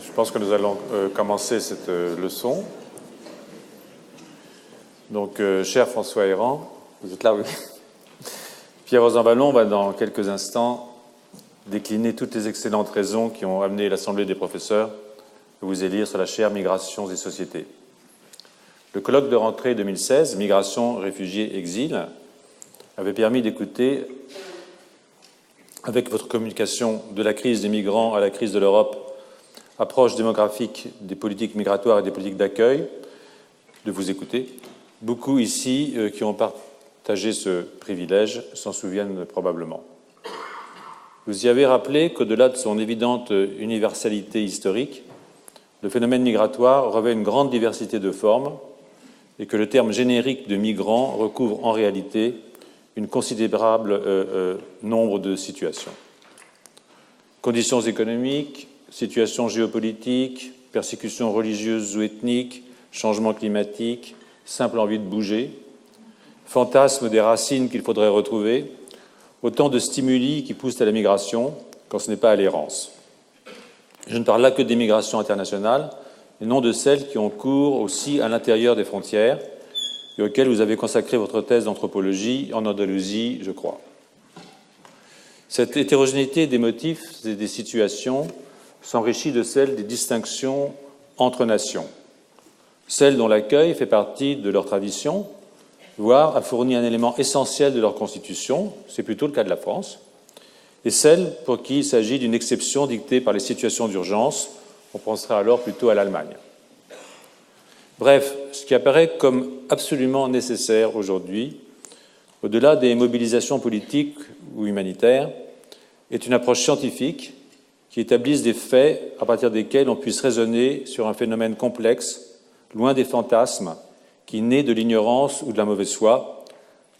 Je pense que nous allons commencer cette leçon. Donc, cher François Héran, vous êtes là, oui. Pierre Rosanvallon va dans quelques instants décliner toutes les excellentes raisons qui ont amené l'Assemblée des professeurs à vous élire sur la chaire Migrations et Sociétés. Le colloque de rentrée 2016, Migration, réfugiés, exil, avait permis d'écouter, avec votre communication de la crise des migrants à la crise de l'Europe, approche démographique des politiques migratoires et des politiques d'accueil, de vous écouter. Beaucoup ici qui ont partagé ce privilège s'en souviennent probablement. Vous y avez rappelé qu'au-delà de son évidente universalité historique, le phénomène migratoire revêt une grande diversité de formes et que le terme générique de migrant recouvre en réalité une considérable nombre de situations. Conditions économiques, situations géopolitiques, persécutions religieuses ou ethniques, changements climatiques, simple envie de bouger, fantasme des racines qu'il faudrait retrouver, autant de stimuli qui poussent à la migration quand ce n'est pas à l'errance. Je ne parle là que des migrations internationales, et non de celles qui ont cours aussi à l'intérieur des frontières et auxquelles vous avez consacré votre thèse d'anthropologie en Andalousie, je crois. Cette hétérogénéité des motifs et des situations s'enrichit de celle des distinctions entre nations, celles dont l'accueil fait partie de leur tradition, voire a fourni un élément essentiel de leur constitution, c'est plutôt le cas de la France, et celles pour qui il s'agit d'une exception dictée par les situations d'urgence, on penserait alors plutôt à l'Allemagne. Bref, ce qui apparaît comme absolument nécessaire aujourd'hui, au-delà des mobilisations politiques ou humanitaires, est une approche scientifique qui établisse des faits à partir desquels on puisse raisonner sur un phénomène complexe, loin des fantasmes, qui, nés de l'ignorance ou de la mauvaise foi,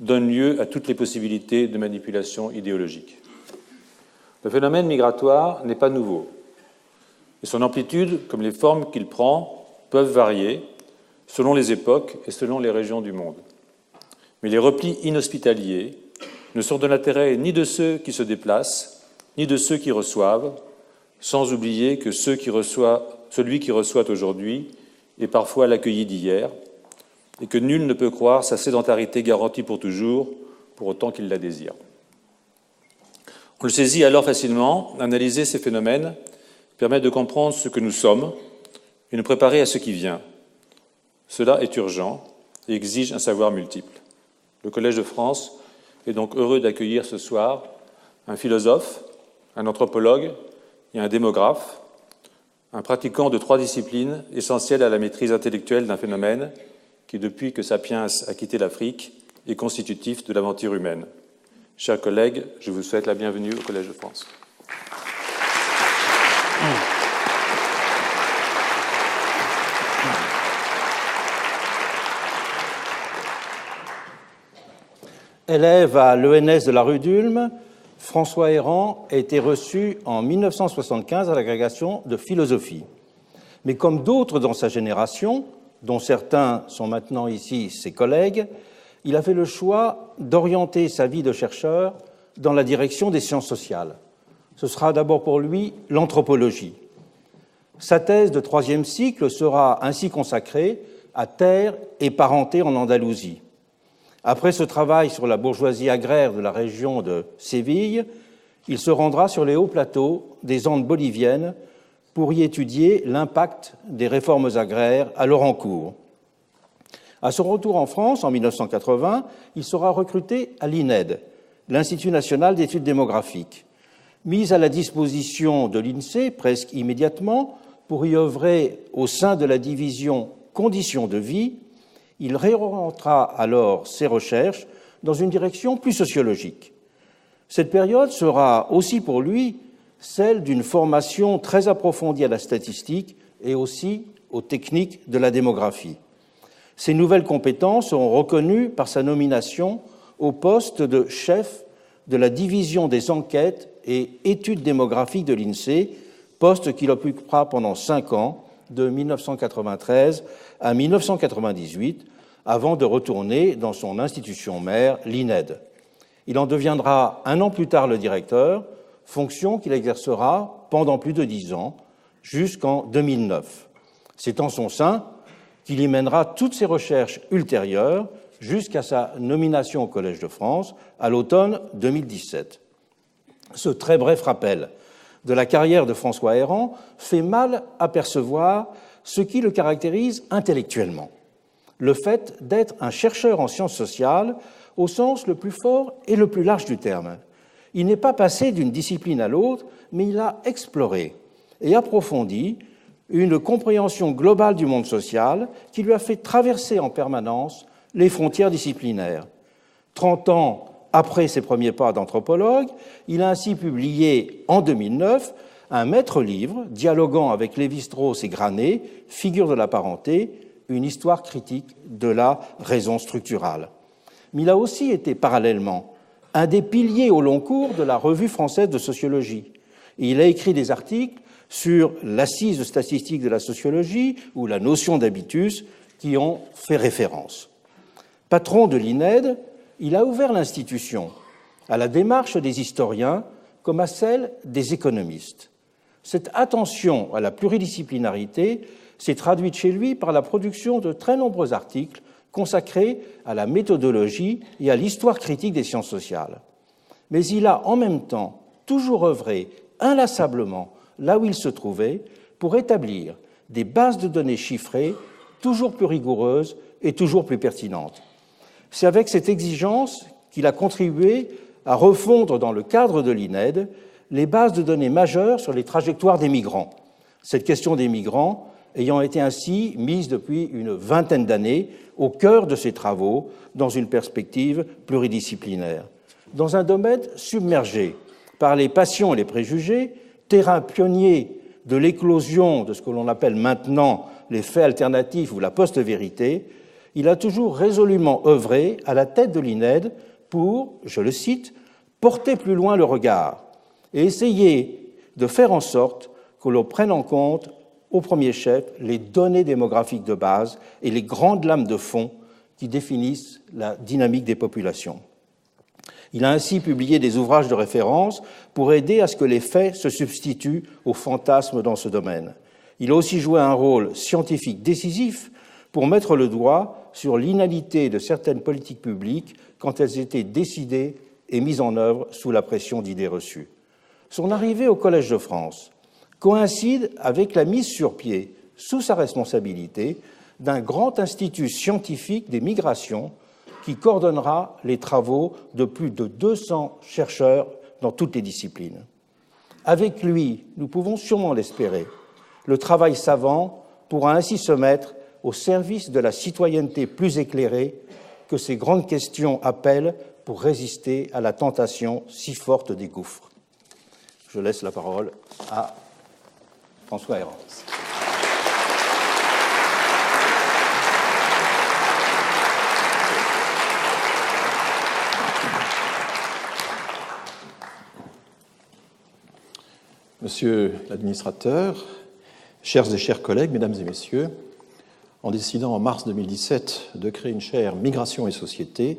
donnent lieu à toutes les possibilités de manipulation idéologique. Le phénomène migratoire n'est pas nouveau, et son amplitude, comme les formes qu'il prend, peuvent varier selon les époques et selon les régions du monde. Mais les replis inhospitaliers ne sont de l'intérêt ni de ceux qui se déplacent, ni de ceux qui reçoivent, sans oublier que celui qui reçoit aujourd'hui est parfois l'accueilli d'hier, et que nul ne peut croire sa sédentarité garantie pour toujours, pour autant qu'il la désire. On le saisit alors facilement. Analyser ces phénomènes permet de comprendre ce que nous sommes et nous préparer à ce qui vient. Cela est urgent et exige un savoir multiple. Le Collège de France est donc heureux d'accueillir ce soir un philosophe, un anthropologue et un démographe, un pratiquant de 3 disciplines essentielles à la maîtrise intellectuelle d'un phénomène qui, depuis que Sapiens a quitté l'Afrique, est constitutif de l'aventure humaine. Chers collègues, je vous souhaite la bienvenue au Collège de France. Élève à l'ENS de la rue d'Ulm, François Héran a été reçu en 1975 à l'agrégation de philosophie. Mais comme d'autres dans sa génération, dont certains sont maintenant ici ses collègues, il a fait le choix d'orienter sa vie de chercheur dans la direction des sciences sociales. Ce sera d'abord pour lui l'anthropologie. Sa thèse de 3e cycle sera ainsi consacrée à terre et parenté en Andalousie. Après ce travail sur la bourgeoisie agraire de la région de Séville, il se rendra sur les hauts plateaux des Andes boliviennes pour y étudier l'impact des réformes agraires alors en cours. À son retour en France, en 1980, il sera recruté à l'INED, l'Institut national d'études démographiques. Mis à la disposition de l'INSEE presque immédiatement pour y œuvrer au sein de la division Conditions de vie, il réorientera alors ses recherches dans une direction plus sociologique. Cette période sera aussi pour lui celle d'une formation très approfondie à la statistique et aussi aux techniques de la démographie. Ces nouvelles compétences seront reconnues par sa nomination au poste de chef de la division des enquêtes et études démographiques de l'INSEE, poste qu'il occupera pendant 5 ans, de 1993 à 1998, avant de retourner dans son institution mère, l'INED. Il en deviendra 1 an plus tard le directeur, fonction qu'il exercera pendant plus de 10 ans, jusqu'en 2009. C'est en son sein qu'il y mènera toutes ses recherches ultérieures jusqu'à sa nomination au Collège de France à l'automne 2017. Ce très bref rappel de la carrière de François Héran fait mal apercevoir ce qui le caractérise intellectuellement, le fait d'être un chercheur en sciences sociales au sens le plus fort et le plus large du terme. Il n'est pas passé d'une discipline à l'autre, mais il a exploré et approfondi une compréhension globale du monde social qui lui a fait traverser en permanence les frontières disciplinaires. 30 ans après ses premiers pas d'anthropologue, il a ainsi publié en 2009 un maître-livre dialoguant avec Lévi-Strauss et Granet, Figures de la parenté, une histoire critique de la raison structurale. Mais il a aussi été parallèlement un des piliers au long cours de la Revue française de sociologie. Et il a écrit des articles sur l'assise statistique de la sociologie ou la notion d'habitus qui ont fait référence. Patron de l'INED, il a ouvert l'institution à la démarche des historiens comme à celle des économistes. Cette attention à la pluridisciplinarité s'est traduite chez lui par la production de très nombreux articles consacrés à la méthodologie et à l'histoire critique des sciences sociales. Mais il a en même temps toujours œuvré inlassablement là où il se trouvait pour établir des bases de données chiffrées toujours plus rigoureuses et toujours plus pertinentes. C'est avec cette exigence qu'il a contribué à refondre dans le cadre de l'INED les bases de données majeures sur les trajectoires des migrants. Cette question des migrants ayant été ainsi mise depuis une vingtaine d'années au cœur de ses travaux dans une perspective pluridisciplinaire. Dans un domaine submergé par les passions et les préjugés, terrain pionnier de l'éclosion de ce que l'on appelle maintenant les faits alternatifs ou la post-vérité, il a toujours résolument œuvré à la tête de l'INED pour, je le cite, porter plus loin le regard et essayer de faire en sorte que l'on prenne en compte au premier chef les données démographiques de base et les grandes lames de fond qui définissent la dynamique des populations. Il a ainsi publié des ouvrages de référence pour aider à ce que les faits se substituent aux fantasmes dans ce domaine. Il a aussi joué un rôle scientifique décisif pour mettre le doigt sur l'inanité de certaines politiques publiques quand elles étaient décidées et mises en œuvre sous la pression d'idées reçues. Son arrivée au Collège de France coïncide avec la mise sur pied, sous sa responsabilité, d'un grand institut scientifique des migrations qui coordonnera les travaux de plus de 200 chercheurs dans toutes les disciplines. Avec lui, nous pouvons sûrement l'espérer, le travail savant pourra ainsi se mettre au service de la citoyenneté plus éclairée que ces grandes questions appellent pour résister à la tentation si forte des gouffres. Je laisse la parole à François Héran. Monsieur l'administrateur, chers et chers collègues, mesdames et messieurs, en décidant en mars 2017 de créer une chaire Migration et Société,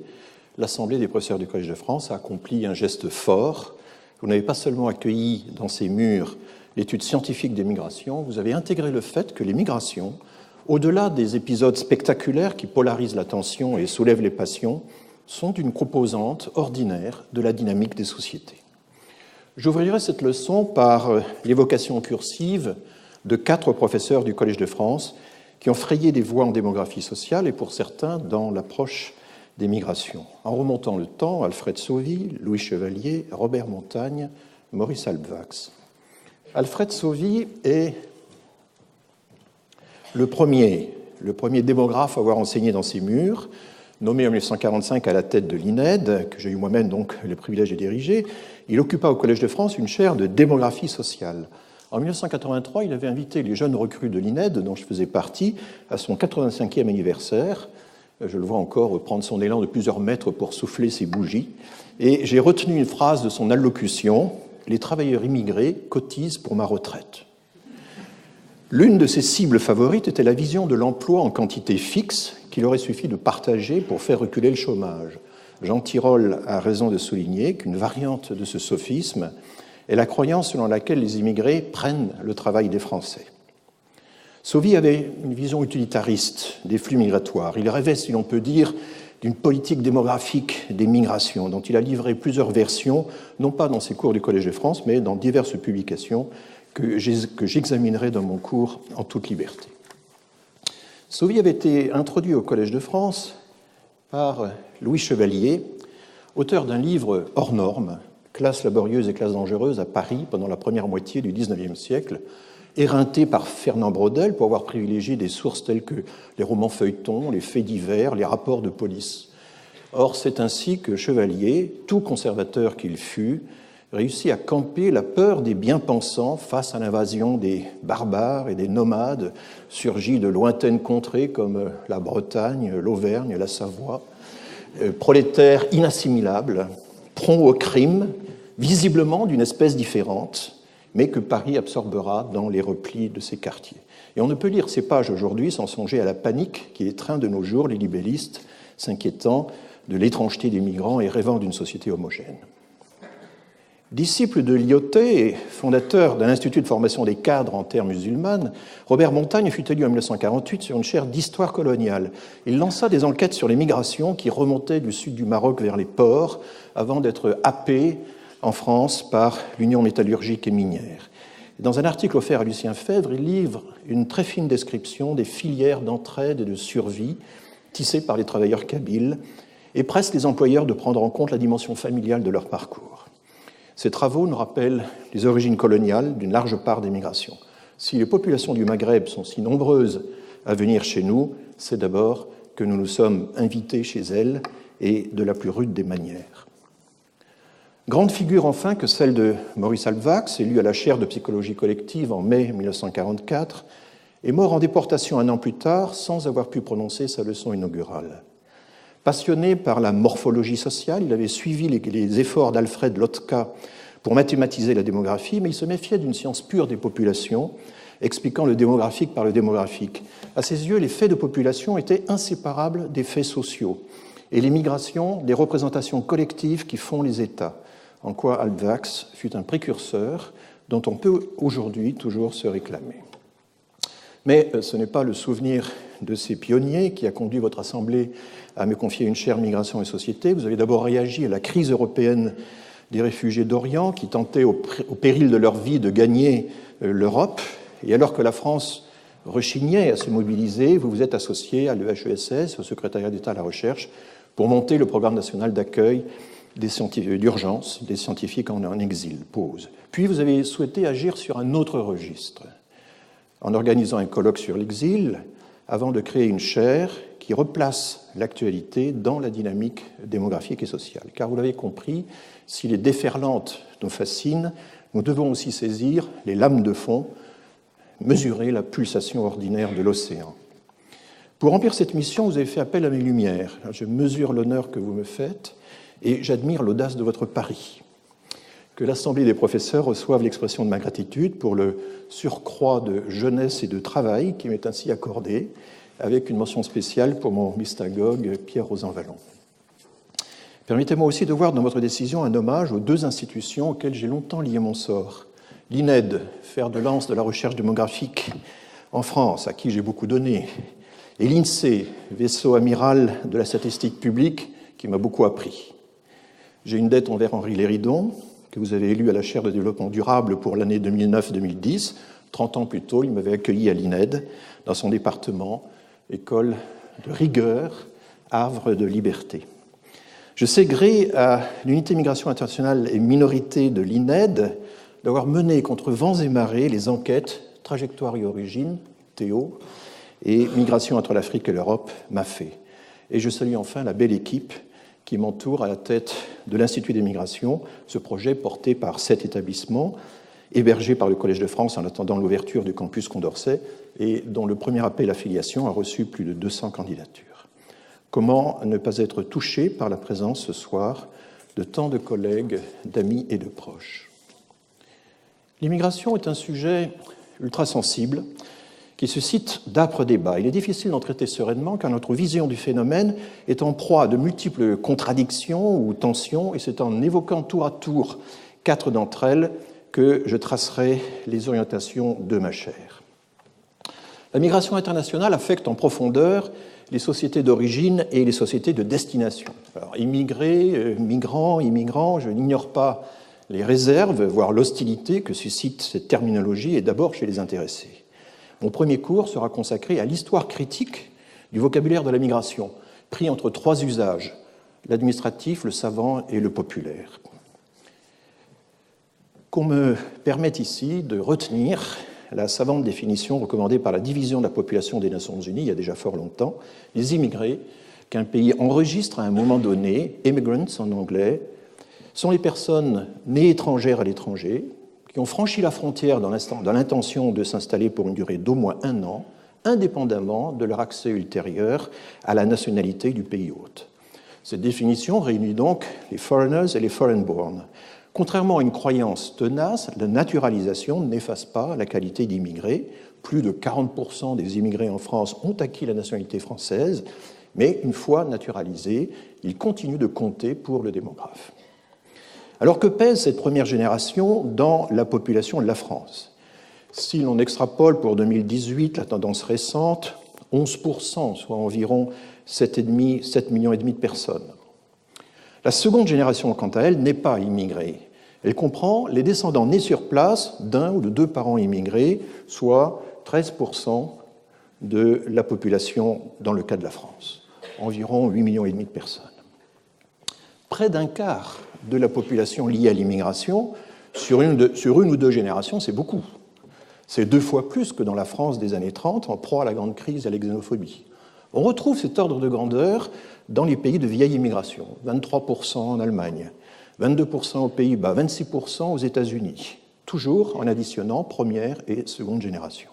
l'Assemblée des professeurs du Collège de France a accompli un geste fort. Vous n'avez pas seulement accueilli dans ces murs l'étude scientifique des migrations, vous avez intégré le fait que les migrations, au-delà des épisodes spectaculaires qui polarisent l'attention et soulèvent les passions, sont une composante ordinaire de la dynamique des sociétés. J'ouvrirai cette leçon par l'évocation cursive de 4 professeurs du Collège de France qui ont frayé des voies en démographie sociale et pour certains dans l'approche des migrations. En remontant le temps, Alfred Sauvy, Louis Chevalier, Robert Montagne, Maurice Halbwachs. Alfred Sauvy est le premier démographe à avoir enseigné dans ces murs, nommé en 1945 à la tête de l'INED, que j'ai eu moi-même donc le privilège de diriger. Il occupa au Collège de France une chaire de démographie sociale. En 1983, il avait invité les jeunes recrues de l'INED, dont je faisais partie, à son 85e anniversaire. Je le vois encore prendre son élan de plusieurs mètres pour souffler ses bougies. Et j'ai retenu une phrase de son allocution, « Les travailleurs immigrés cotisent pour ma retraite ». L'une de ses cibles favorites était la vision de l'emploi en quantité fixe qu'il aurait suffi de partager pour faire reculer le chômage. Jean Tirole a raison de souligner qu'une variante de ce sophisme est la croyance selon laquelle les immigrés prennent le travail des Français. Sauvy avait une vision utilitariste des flux migratoires. Il rêvait, si l'on peut dire, d'une politique démographique des migrations, dont il a livré plusieurs versions, non pas dans ses cours du Collège de France, mais dans diverses publications que j'examinerai dans mon cours en toute liberté. Sauvy avait été introduit au Collège de France par Louis Chevalier, auteur d'un livre hors norme, Classe laborieuse et classe dangereuse à Paris pendant la première moitié du XIXe siècle, éreinté par Fernand Braudel pour avoir privilégié des sources telles que les romans feuilletons, les faits divers, les rapports de police. Or, c'est ainsi que Chevalier, tout conservateur qu'il fut, réussit à camper la peur des bien-pensants face à l'invasion des barbares et des nomades surgis de lointaines contrées comme la Bretagne, l'Auvergne, la Savoie, prolétaires inassimilables, prompts au crime, visiblement d'une espèce différente, mais que Paris absorbera dans les replis de ses quartiers. Et on ne peut lire ces pages aujourd'hui sans songer à la panique qui étreint de nos jours les libellistes, s'inquiétant de l'étrangeté des migrants et rêvant d'une société homogène. Disciple de Lyautey et fondateur d'un institut de formation des cadres en terre musulmane, Robert Montagne fut élu en 1948 sur une chaire d'histoire coloniale. Il lança des enquêtes sur les migrations qui remontaient du sud du Maroc vers les ports avant d'être happé en France par l'Union métallurgique et minière. Dans un article offert à Lucien Febvre, il livre une très fine description des filières d'entraide et de survie tissées par les travailleurs kabyles et presse les employeurs de prendre en compte la dimension familiale de leur parcours. Ces travaux nous rappellent les origines coloniales d'une large part des migrations. Si les populations du Maghreb sont si nombreuses à venir chez nous, c'est d'abord que nous nous sommes invités chez elles et de la plus rude des manières. Grande figure enfin que celle de Maurice Halbwachs, élu à la chaire de psychologie collective en mai 1944, est mort en déportation un an plus tard sans avoir pu prononcer sa leçon inaugurale. Passionné par la morphologie sociale, il avait suivi les efforts d'Alfred Lotka pour mathématiser la démographie, mais il se méfiait d'une science pure des populations, expliquant le démographique par le démographique. À ses yeux, les faits de population étaient inséparables des faits sociaux, et les migrations des représentations collectives qui font les États, en quoi Halbwachs fut un précurseur dont on peut aujourd'hui toujours se réclamer. Mais ce n'est pas le souvenir de ces pionniers qui a conduit votre Assemblée à me confier une chaire Migration et Société. Vous avez d'abord réagi à la crise européenne des réfugiés d'Orient qui tentaient au péril de leur vie de gagner l'Europe. Et alors que la France rechignait à se mobiliser, vous vous êtes associé à l'EHESS, au secrétariat d'État à la recherche, pour monter le programme national d'accueil d'urgence des scientifiques en exil, pause. Puis vous avez souhaité agir sur un autre registre, en organisant un colloque sur l'exil, avant de créer une chaire qui replace l'actualité dans la dynamique démographique et sociale. Car vous l'avez compris, si les déferlantes nous fascinent, nous devons aussi saisir les lames de fond, mesurer la pulsation ordinaire de l'océan. Pour remplir cette mission, vous avez fait appel à mes lumières. Je mesure l'honneur que vous me faites et j'admire l'audace de votre pari. Que l'Assemblée des professeurs reçoive l'expression de ma gratitude pour le surcroît de jeunesse et de travail qui m'est ainsi accordé, avec une mention spéciale pour mon mystagogue Pierre Rosanvallon. Permettez-moi aussi de voir dans votre décision un hommage aux deux institutions auxquelles j'ai longtemps lié mon sort. L'INED, fer de lance de la recherche démographique en France, à qui j'ai beaucoup donné, et l'INSEE, vaisseau amiral de la statistique publique, qui m'a beaucoup appris. J'ai une dette envers Henri Léridon, que vous avez élu à la chaire de développement durable pour l'année 2009-2010. 30 ans plus tôt, il m'avait accueilli à l'INED, dans son département, école de rigueur, havre de liberté. Je sais gré à l'unité migration internationale et minorité de l'INED d'avoir mené contre vents et marées les enquêtes Trajectoire et origine, Théo, et Migration entre l'Afrique et l'Europe, MAFE. Et je salue enfin la belle équipe qui m'entoure à la tête de l'Institut des migrations, ce projet porté par 7 établissements, hébergé par le Collège de France en attendant l'ouverture du campus Condorcet et dont le premier appel à filiation a reçu plus de 200 candidatures. Comment ne pas être touché par la présence ce soir de tant de collègues, d'amis et de proches? L'immigration est un sujet ultra sensible qui suscite d'âpres débats. Il est difficile d'en traiter sereinement car notre vision du phénomène est en proie à de multiples contradictions ou tensions, et c'est en évoquant tour à tour 4 d'entre elles que je tracerai les orientations de ma chaire. La migration internationale affecte en profondeur les sociétés d'origine et les sociétés de destination. Alors, immigrés, migrants, immigrants, je n'ignore pas les réserves, voire l'hostilité que suscite cette terminologie, et d'abord chez les intéressés. Mon premier cours sera consacré à l'histoire critique du vocabulaire de la migration, pris entre trois usages, l'administratif, le savant et le populaire. Qu'on me permette ici de retenir la savante définition recommandée par la Division de la population des Nations Unies il y a déjà fort longtemps, les immigrés qu'un pays enregistre à un moment donné, immigrants en anglais, sont les personnes nées étrangères à l'étranger, qui ont franchi la frontière dans l'intention de s'installer pour une durée d'au moins 1 an, indépendamment de leur accès ultérieur à la nationalité du pays hôte. Cette définition réunit donc les foreigners et les foreign-born. Contrairement à une croyance tenace, la naturalisation n'efface pas la qualité d'immigrés. Plus de 40% des immigrés en France ont acquis la nationalité française, mais une fois naturalisés, ils continuent de compter pour le démographe. Alors que pèse cette première génération dans la population de la France ? Si l'on extrapole pour 2018 la tendance récente, 11%, soit environ 7,5 millions de personnes. La seconde génération, quant à elle, n'est pas immigrée. Elle comprend les descendants nés sur place d'un ou de deux parents immigrés, soit 13% de la population dans le cas de la France, environ 8,5 millions de personnes. Près d'un quart de la population liée à l'immigration sur une ou deux générations, c'est beaucoup. C'est 2 fois plus que dans la France des années 30, en proie à la grande crise et à la xénophobie. On retrouve cet ordre de grandeur dans les pays de vieille immigration, 23% en Allemagne, 22% aux Pays-Bas, 26% aux États-Unis, toujours en additionnant première et seconde génération.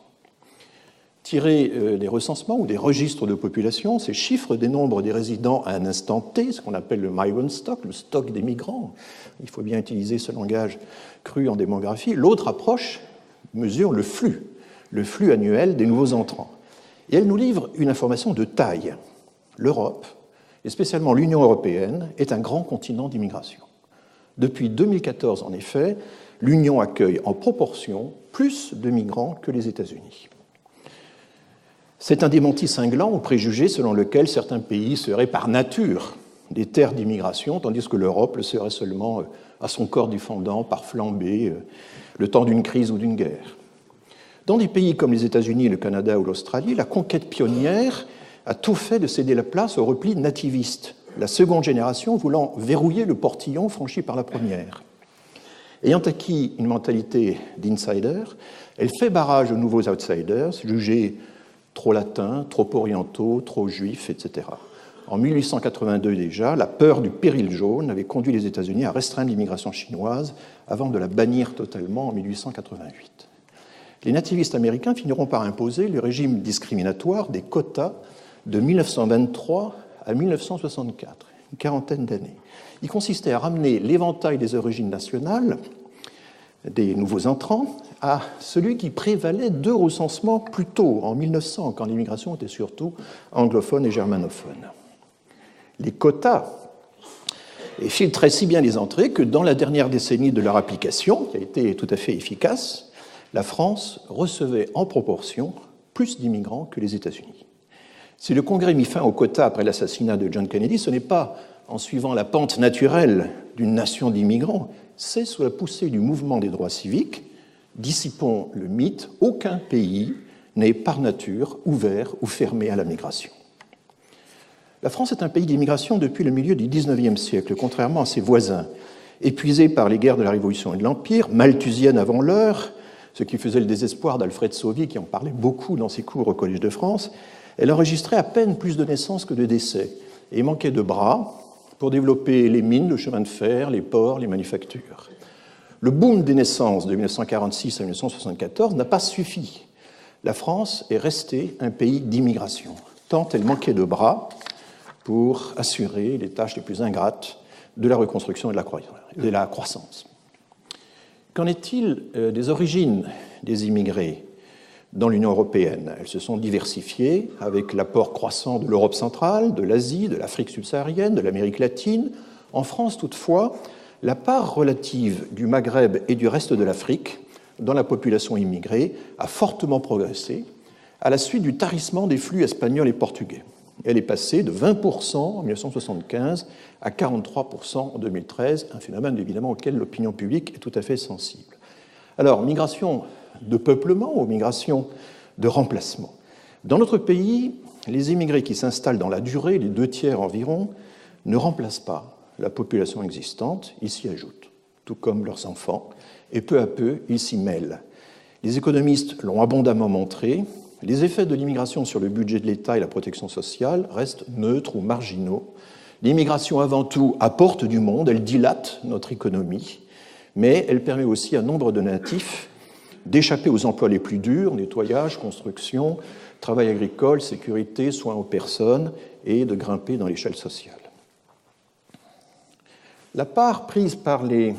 Tirés des recensements ou des registres de population, ces chiffres dénombrent des résidents à un instant T, ce qu'on appelle le migrant stock, le stock des migrants. Il faut bien utiliser ce langage cru en démographie. L'autre approche mesure le flux annuel des nouveaux entrants. Et elle nous livre une information de taille. L'Europe, et spécialement l'Union européenne, est un grand continent d'immigration. Depuis 2014, en effet, l'Union accueille en proportion plus de migrants que les États-Unis. C'est un démenti cinglant au préjugé selon lequel certains pays seraient par nature des terres d'immigration, tandis que l'Europe le serait seulement à son corps défendant par flambée le temps d'une crise ou d'une guerre. Dans des pays comme les États-Unis, le Canada ou l'Australie, la conquête pionnière a tout fait de céder la place au repli nativiste, la seconde génération voulant verrouiller le portillon franchi par la première. Ayant acquis une mentalité d'insider, elle fait barrage aux nouveaux outsiders, jugés trop latins, trop orientaux, trop juifs, etc. En 1882 déjà, la peur du péril jaune avait conduit les États-Unis à restreindre l'immigration chinoise avant de la bannir totalement en 1888. Les nativistes américains finiront par imposer le régime discriminatoire des quotas de 1923 à 1964, une quarantaine d'années. Il consistait à ramener l'éventail des origines nationales des nouveaux entrants à celui qui prévalait 2 recensements plus tôt, en 1900, quand l'immigration était surtout anglophone et germanophone. Les quotas filtraient si bien les entrées que dans la dernière décennie de leur application, qui a été tout à fait efficace, la France recevait en proportion plus d'immigrants que les États-Unis. Si le Congrès mit fin aux quotas après l'assassinat de John Kennedy, ce n'est pas en suivant la pente naturelle d'une nation d'immigrants, c'est sous la poussée du mouvement des droits civiques. Dissipons le mythe, aucun pays n'est par nature ouvert ou fermé à la migration. La France est un pays d'immigration depuis le milieu du XIXe siècle, contrairement à ses voisins. Épuisée par les guerres de la Révolution et de l'Empire, malthusienne avant l'heure, ce qui faisait le désespoir d'Alfred Sauvy, qui en parlait beaucoup dans ses cours au Collège de France, elle enregistrait à peine plus de naissances que de décès et manquait de bras pour développer les mines, le chemin de fer, les ports, les manufactures. Le boom des naissances de 1946 à 1974 n'a pas suffi. La France est restée un pays d'immigration, tant elle manquait de bras pour assurer les tâches les plus ingrates de la reconstruction et de la croissance. Qu'en est-il des origines des immigrés dans l'Union européenne? Elles se sont diversifiées avec l'apport croissant de l'Europe centrale, de l'Asie, de l'Afrique subsaharienne, de l'Amérique latine. En France, toutefois, la part relative du Maghreb et du reste de l'Afrique dans la population immigrée a fortement progressé à la suite du tarissement des flux espagnols et portugais. Elle est passée de 20% en 1975 à 43% en 2013, un phénomène évidemment auquel l'opinion publique est tout à fait sensible. Alors, migration de peuplement ou migration de remplacement. Dans notre pays, les immigrés qui s'installent dans la durée, les 2/3 environ, ne remplacent pas la population existante, ils s'y ajoutent, tout comme leurs enfants, et peu à peu, ils s'y mêlent. Les économistes l'ont abondamment montré, les effets de l'immigration sur le budget de l'État et la protection sociale restent neutres ou marginaux. L'immigration, avant tout, apporte du monde, elle dilate notre économie, mais elle permet aussi à nombre de natifs d'échapper aux emplois les plus durs, nettoyage, construction, travail agricole, sécurité, soins aux personnes, et de grimper dans l'échelle sociale. La part prise par les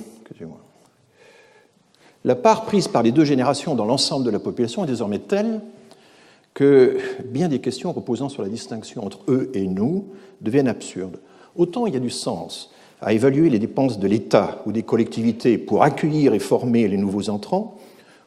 deux générations dans l'ensemble de la population est désormais telle que bien des questions reposant sur la distinction entre eux et nous deviennent absurdes. Autant il y a du sens à évaluer les dépenses de l'État ou des collectivités pour accueillir et former les nouveaux entrants,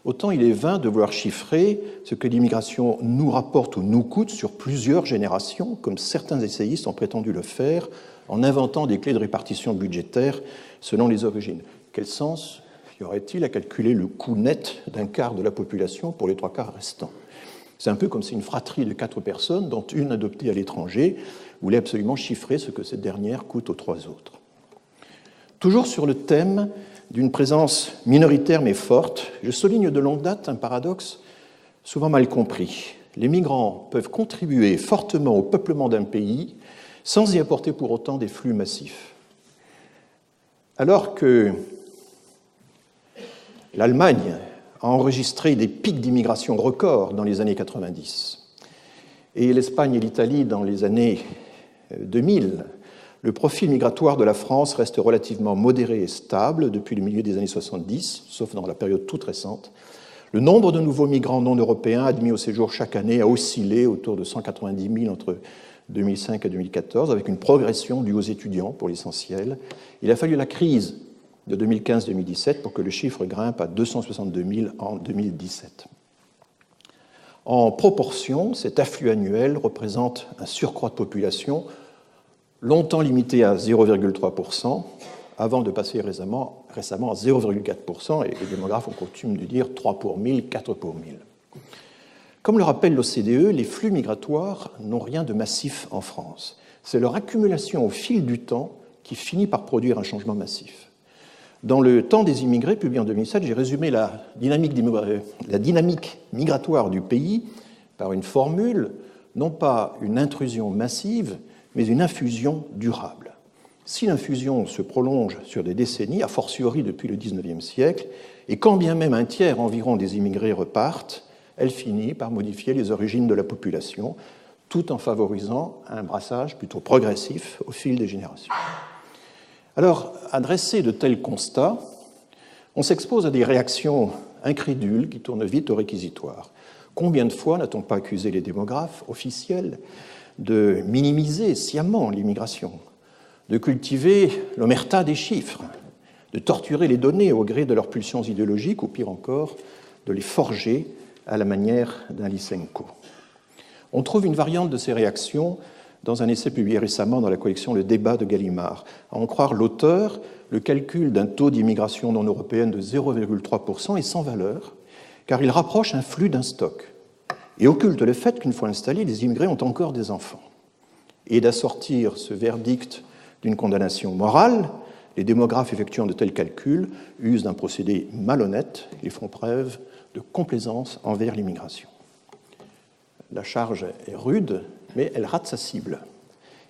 autant il est vain de vouloir chiffrer ce que l'immigration nous rapporte ou nous coûte sur plusieurs générations, comme certains essayistes ont prétendu le faire en inventant des clés de répartition budgétaire selon les origines. Quel sens y aurait-il à calculer le coût net d'un quart de la population pour les 3/4 restants ? C'est un peu comme si une fratrie de 4 personnes, dont une adoptée à l'étranger, voulait absolument chiffrer ce que cette dernière coûte aux 3 autres. Toujours sur le thème d'une présence minoritaire mais forte, je souligne de longue date un paradoxe souvent mal compris. Les migrants peuvent contribuer fortement au peuplement d'un pays sans y apporter pour autant des flux massifs. Alors que l'Allemagne a enregistré des pics d'immigration records dans les années 90 et l'Espagne et l'Italie dans les années 2000, le profil migratoire de la France reste relativement modéré et stable depuis le milieu des années 70, sauf dans la période toute récente. Le nombre de nouveaux migrants non européens admis au séjour chaque année a oscillé autour de 190 000 entre 2005 et 2014, avec une progression due aux étudiants pour l'essentiel. Il a fallu la crise de 2015-2017 pour que le chiffre grimpe à 262 000 en 2017. En proportion, cet afflux annuel représente un surcroît de population longtemps limité à 0,3%, avant de passer récemment à 0,4%, et les démographes ont coutume de dire 3 pour 1000, 4 pour 1000. Comme le rappelle l'OCDE, les flux migratoires n'ont rien de massif en France. C'est leur accumulation au fil du temps qui finit par produire un changement massif. Dans le Temps des immigrés, publié en 2007, j'ai résumé la dynamique migratoire du pays par une formule, non pas une intrusion massive, mais une infusion durable. Si l'infusion se prolonge sur des décennies, a fortiori depuis le XIXe siècle, et quand bien même un tiers environ des immigrés repartent, elle finit par modifier les origines de la population, tout en favorisant un brassage plutôt progressif au fil des générations. Alors, à dresser de tels constats, on s'expose à des réactions incrédules qui tournent vite au réquisitoire. Combien de fois n'a-t-on pas accusé les démographes officiels de minimiser sciemment l'immigration, de cultiver l'omerta des chiffres, de torturer les données au gré de leurs pulsions idéologiques ou pire encore, de les forger à la manière d'un Lysenko. On trouve une variante de ces réactions dans un essai publié récemment dans la collection Le Débat de Gallimard. À en croire l'auteur, le calcul d'un taux d'immigration non européenne de 0,3% est sans valeur, car il rapproche un flux d'un stock et occulte le fait qu'une fois installés, les immigrés ont encore des enfants. Et d'assortir ce verdict d'une condamnation morale, les démographes effectuant de tels calculs usent d'un procédé malhonnête et font preuve de complaisance envers l'immigration. La charge est rude, mais elle rate sa cible,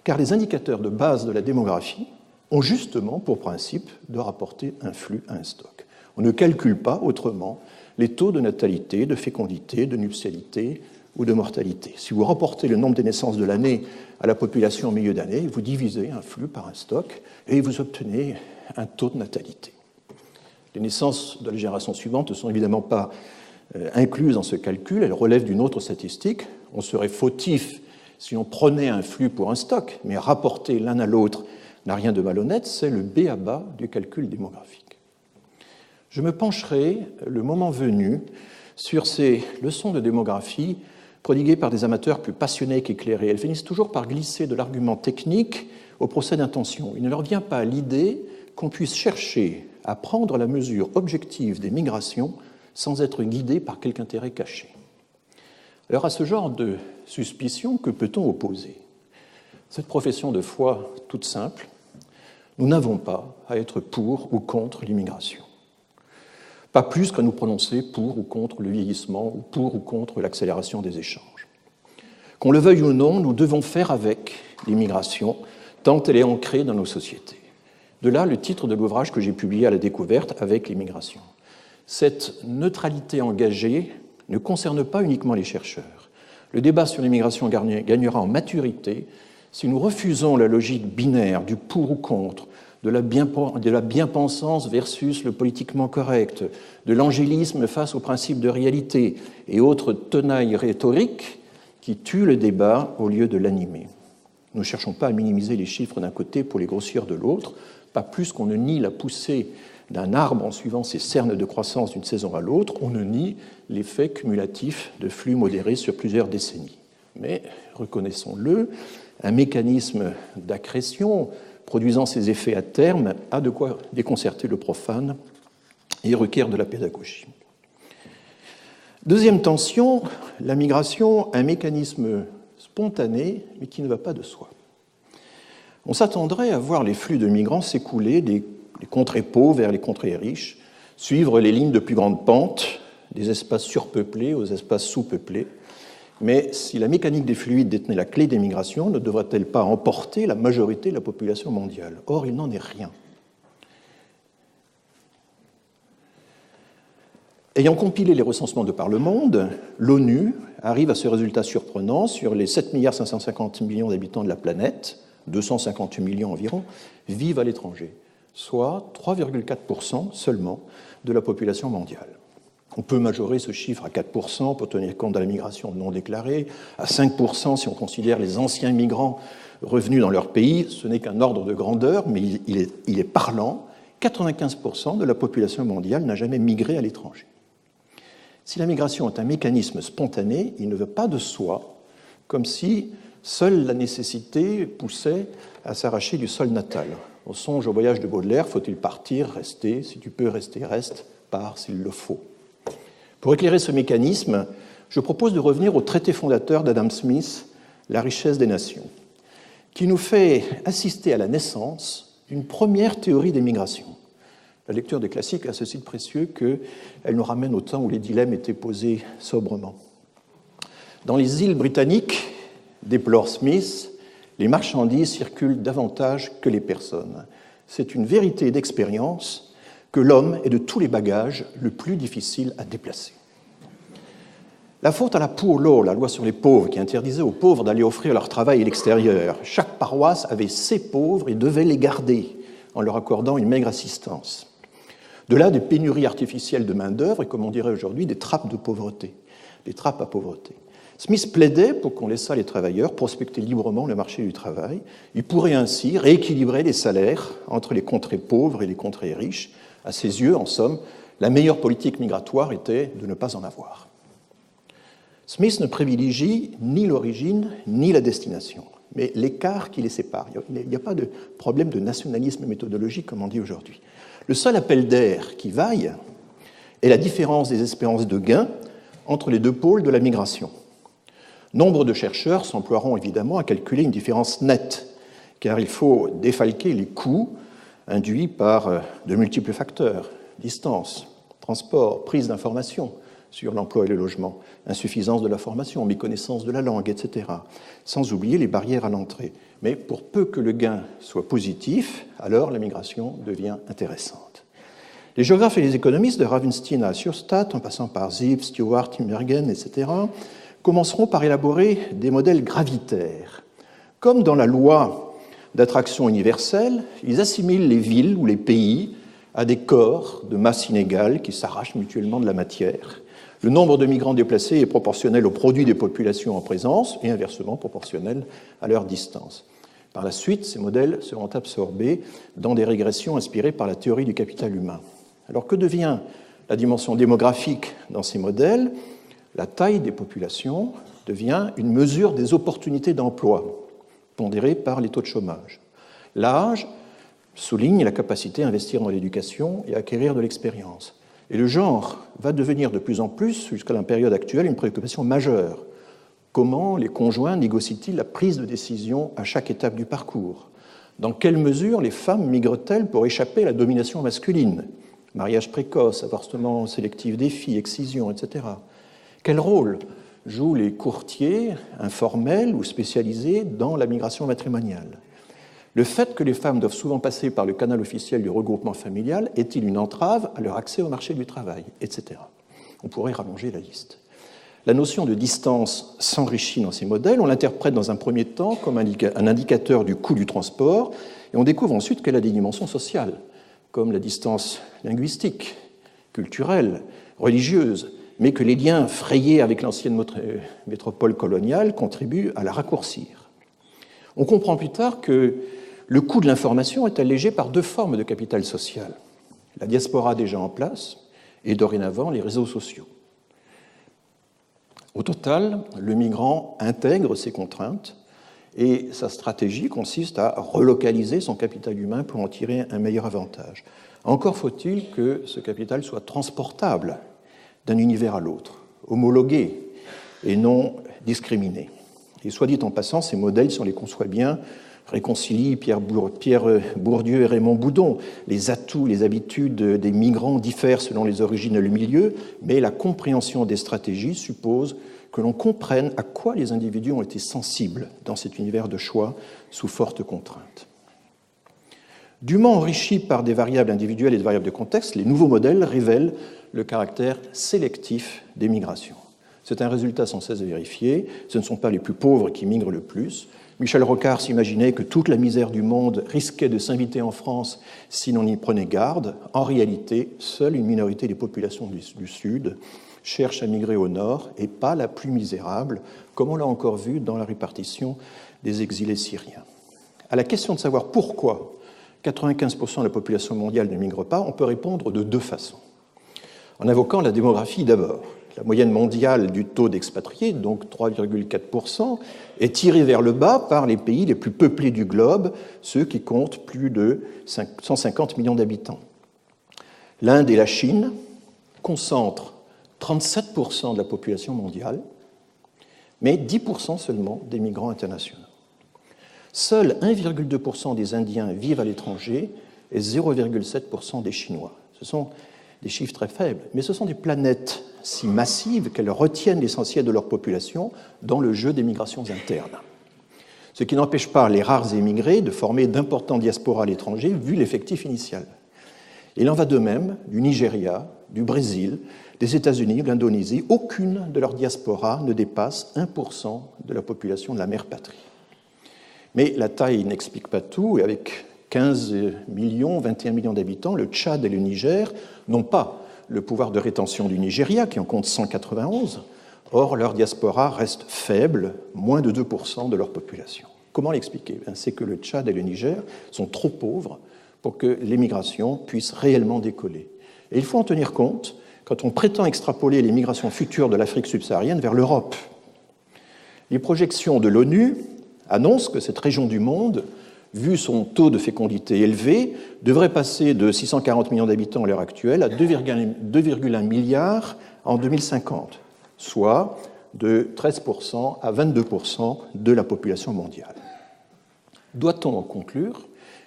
car les indicateurs de base de la démographie ont justement pour principe de rapporter un flux à un stock. On ne calcule pas autrement les taux de natalité, de fécondité, de nuptialité ou de mortalité. Si vous rapportez le nombre des naissances de l'année à la population au milieu d'année, vous divisez un flux par un stock et vous obtenez un taux de natalité. Les naissances de la génération suivante ne sont évidemment pas incluses dans ce calcul, elles relèvent d'une autre statistique. On serait fautif si on prenait un flux pour un stock, mais rapporter l'un à l'autre n'a rien de malhonnête, c'est le b.a.-ba du calcul démographique. Je me pencherai, le moment venu, sur ces leçons de démographie prodiguées par des amateurs plus passionnés qu'éclairés. Elles finissent toujours par glisser de l'argument technique au procès d'intention. Il ne leur vient pas à l'idée qu'on puisse chercher à prendre la mesure objective des migrations sans être guidé par quelque intérêt caché. Alors à ce genre de suspicion, que peut-on opposer? Cette profession de foi toute simple, nous n'avons pas à être pour ou contre l'immigration. Pas plus qu'à nous prononcer pour ou contre le vieillissement ou pour ou contre l'accélération des échanges. Qu'on le veuille ou non, nous devons faire avec l'immigration tant elle est ancrée dans nos sociétés. De là le titre de l'ouvrage que j'ai publié à la découverte, Avec l'immigration. Cette neutralité engagée ne concerne pas uniquement les chercheurs. Le débat sur l'immigration gagnera en maturité si nous refusons la logique binaire du pour ou contre, de la bien-pensance versus le politiquement correct, de l'angélisme face au principe de réalité et autres tenailles rhétoriques qui tuent le débat au lieu de l'animer. Nous ne cherchons pas à minimiser les chiffres d'un côté pour les grossir de l'autre, pas plus qu'on ne nie la poussée d'un arbre en suivant ses cernes de croissance d'une saison à l'autre, on ne nie l'effet cumulatif de flux modérés sur plusieurs décennies. Mais, reconnaissons-le, un mécanisme d'accrétion produisant ces effets à terme a de quoi déconcerter le profane et requiert de la pédagogie. Deuxième tension, la migration, un mécanisme spontané, mais qui ne va pas de soi. On s'attendrait à voir les flux de migrants s'écouler des contrées pauvres vers les contrées riches, suivre les lignes de plus grande pente, des espaces surpeuplés aux espaces sous-peuplés. Mais si la mécanique des fluides détenait la clé des migrations, ne devrait-elle pas emporter la majorité de la population mondiale? Or, il n'en est rien. Ayant compilé les recensements de par le monde, l'ONU arrive à ce résultat surprenant: sur les 7,550 milliards d'habitants de la planète, 258 millions environ vivent à l'étranger, soit 3,4% seulement de la population mondiale. On peut majorer ce chiffre à 4% pour tenir compte de la migration non déclarée, à 5% si on considère les anciens migrants revenus dans leur pays. Ce n'est qu'un ordre de grandeur, mais il est parlant. 95% de la population mondiale n'a jamais migré à l'étranger. Si la migration est un mécanisme spontané, il ne veut pas de soi, comme si seule la nécessité poussait à s'arracher du sol natal. On songe au voyage de Baudelaire: faut-il partir, rester? Si tu peux rester, reste, pars s'il le faut. Pour éclairer ce mécanisme, je propose de revenir au traité fondateur d'Adam Smith, La richesse des nations, qui nous fait assister à la naissance d'une première théorie des migrations. La lecture des classiques a ceci de précieux qu'elle nous ramène au temps où les dilemmes étaient posés sobrement. Dans les îles britanniques, déplore Smith, les marchandises circulent davantage que les personnes. C'est une vérité d'expérience que l'homme est de tous les bagages le plus difficile à déplacer. La faute à la Poor Law, la loi sur les pauvres, qui interdisait aux pauvres d'aller offrir leur travail à l'extérieur. Chaque paroisse avait ses pauvres et devait les garder en leur accordant une maigre assistance. De là, des pénuries artificielles de main-d'œuvre et, comme on dirait aujourd'hui, des trappes de pauvreté, des trappes à pauvreté. Smith plaidait pour qu'on laissât les travailleurs prospecter librement le marché du travail. Il pourrait ainsi rééquilibrer les salaires entre les contrées pauvres et les contrées riches. À ses yeux, en somme, la meilleure politique migratoire était de ne pas en avoir. Smith ne privilégie ni l'origine ni la destination, mais l'écart qui les sépare. Il n'y a pas de problème de nationalisme méthodologique, comme on dit aujourd'hui. Le seul appel d'air qui vaille est la différence des espérances de gain entre les deux pôles de la migration. Nombre de chercheurs s'emploieront évidemment à calculer une différence nette, car il faut défalquer les coûts induits par de multiples facteurs: distance, transport, prise d'informations sur l'emploi et le logement, insuffisance de la formation, méconnaissance de la langue, etc., sans oublier les barrières à l'entrée. Mais pour peu que le gain soit positif, alors la migration devient intéressante. Les géographes et les économistes, de Ravenstein à Sjostad, en passant par Zipf, Stewart, Immergen, etc., commenceront par élaborer des modèles gravitaires. Comme dans la loi d'attraction universelle, ils assimilent les villes ou les pays à des corps de masse inégale qui s'arrachent mutuellement de la matière. Le nombre de migrants déplacés est proportionnel au produit des populations en présence et inversement proportionnel à leur distance. Par la suite, ces modèles seront absorbés dans des régressions inspirées par la théorie du capital humain. Alors que devient la dimension démographique dans ces modèles? La taille des populations devient une mesure des opportunités d'emploi, pondérée par les taux de chômage. L'âge souligne la capacité à investir dans l'éducation et à acquérir de l'expérience. Et le genre va devenir de plus en plus, jusqu'à la période actuelle, une préoccupation majeure. Comment les conjoints négocient-ils la prise de décision à chaque étape du parcours? Dans quelle mesure les femmes migrent-elles pour échapper à la domination masculine? Mariage précoce, avortement sélectif des filles, excision, etc. Quel rôle jouent les courtiers informels ou spécialisés dans la migration matrimoniale? Le fait que les femmes doivent souvent passer par le canal officiel du regroupement familial est-il une entrave à leur accès au marché du travail, etc. On pourrait rallonger la liste. La notion de distance s'enrichit dans ces modèles. On l'interprète dans un premier temps comme un indicateur du coût du transport, et on découvre ensuite qu'elle a des dimensions sociales, comme la distance linguistique, culturelle, religieuse, mais que les liens frayés avec l'ancienne métropole coloniale contribuent à la raccourcir. On comprend plus tard que le coût de l'information est allégé par deux formes de capital social. La diaspora déjà en place et dorénavant les réseaux sociaux. Au total, le migrant intègre ces contraintes et sa stratégie consiste à relocaliser son capital humain pour en tirer un meilleur avantage. Encore faut-il que ce capital soit transportable d'un univers à l'autre, homologué et non discriminé. Et soit dit en passant, ces modèles, si on les conçoit bien, réconcilient Pierre Bourdieu et Raymond Boudon. Les atouts, les habitudes des migrants diffèrent selon les origines et le milieu, mais la compréhension des stratégies suppose que l'on comprenne à quoi les individus ont été sensibles dans cet univers de choix sous forte contrainte. Dûment enrichis par des variables individuelles et des variables de contexte, les nouveaux modèles révèlent le caractère sélectif des migrations. C'est un résultat sans cesse vérifié. Ce ne sont pas les plus pauvres qui migrent le plus. Michel Rocard s'imaginait que toute la misère du monde risquait de s'inviter en France si l'on y prenait garde. En réalité, seule une minorité des populations du Sud cherche à migrer au Nord, et pas la plus misérable, comme on l'a encore vu dans la répartition des exilés syriens. À la question de savoir pourquoi 95% de la population mondiale ne migre pas, on peut répondre de deux façons. En invoquant la démographie d'abord. La moyenne mondiale du taux d'expatriés, donc 3,4%, est tirée vers le bas par les pays les plus peuplés du globe, ceux qui comptent plus de 150 millions d'habitants. L'Inde et la Chine concentrent 37% de la population mondiale, mais 10% seulement des migrants internationaux. Seuls 1,2% des Indiens vivent à l'étranger et 0,7% des Chinois. Ce sont des chiffres très faibles, mais ce sont des planètes si massives qu'elles retiennent l'essentiel de leur population dans le jeu des migrations internes. Ce qui n'empêche pas les rares émigrés de former d'importantes diasporas à l'étranger, vu l'effectif initial. Il en va de même du Nigeria, du Brésil, des États-Unis, de l'Indonésie. Aucune de leurs diasporas ne dépasse 1% de la population de la mère patrie. Mais la taille n'explique pas tout, et avec 15 millions, 21 millions d'habitants, le Tchad et le Niger n'ont pas le pouvoir de rétention du Nigeria, qui en compte 191. Or, leur diaspora reste faible, moins de 2% de leur population. Comment l'expliquer? C'est que le Tchad et le Niger sont trop pauvres pour que l'émigration puisse réellement décoller. Et il faut en tenir compte quand on prétend extrapoler les migrations futures de l'Afrique subsaharienne vers l'Europe. Les projections de l'ONU annoncent que cette région du monde, vu son taux de fécondité élevé, devrait passer de 640 millions d'habitants à l'heure actuelle à 2,1 milliards en 2050, soit de 13% à 22% de la population mondiale. Doit-on en conclure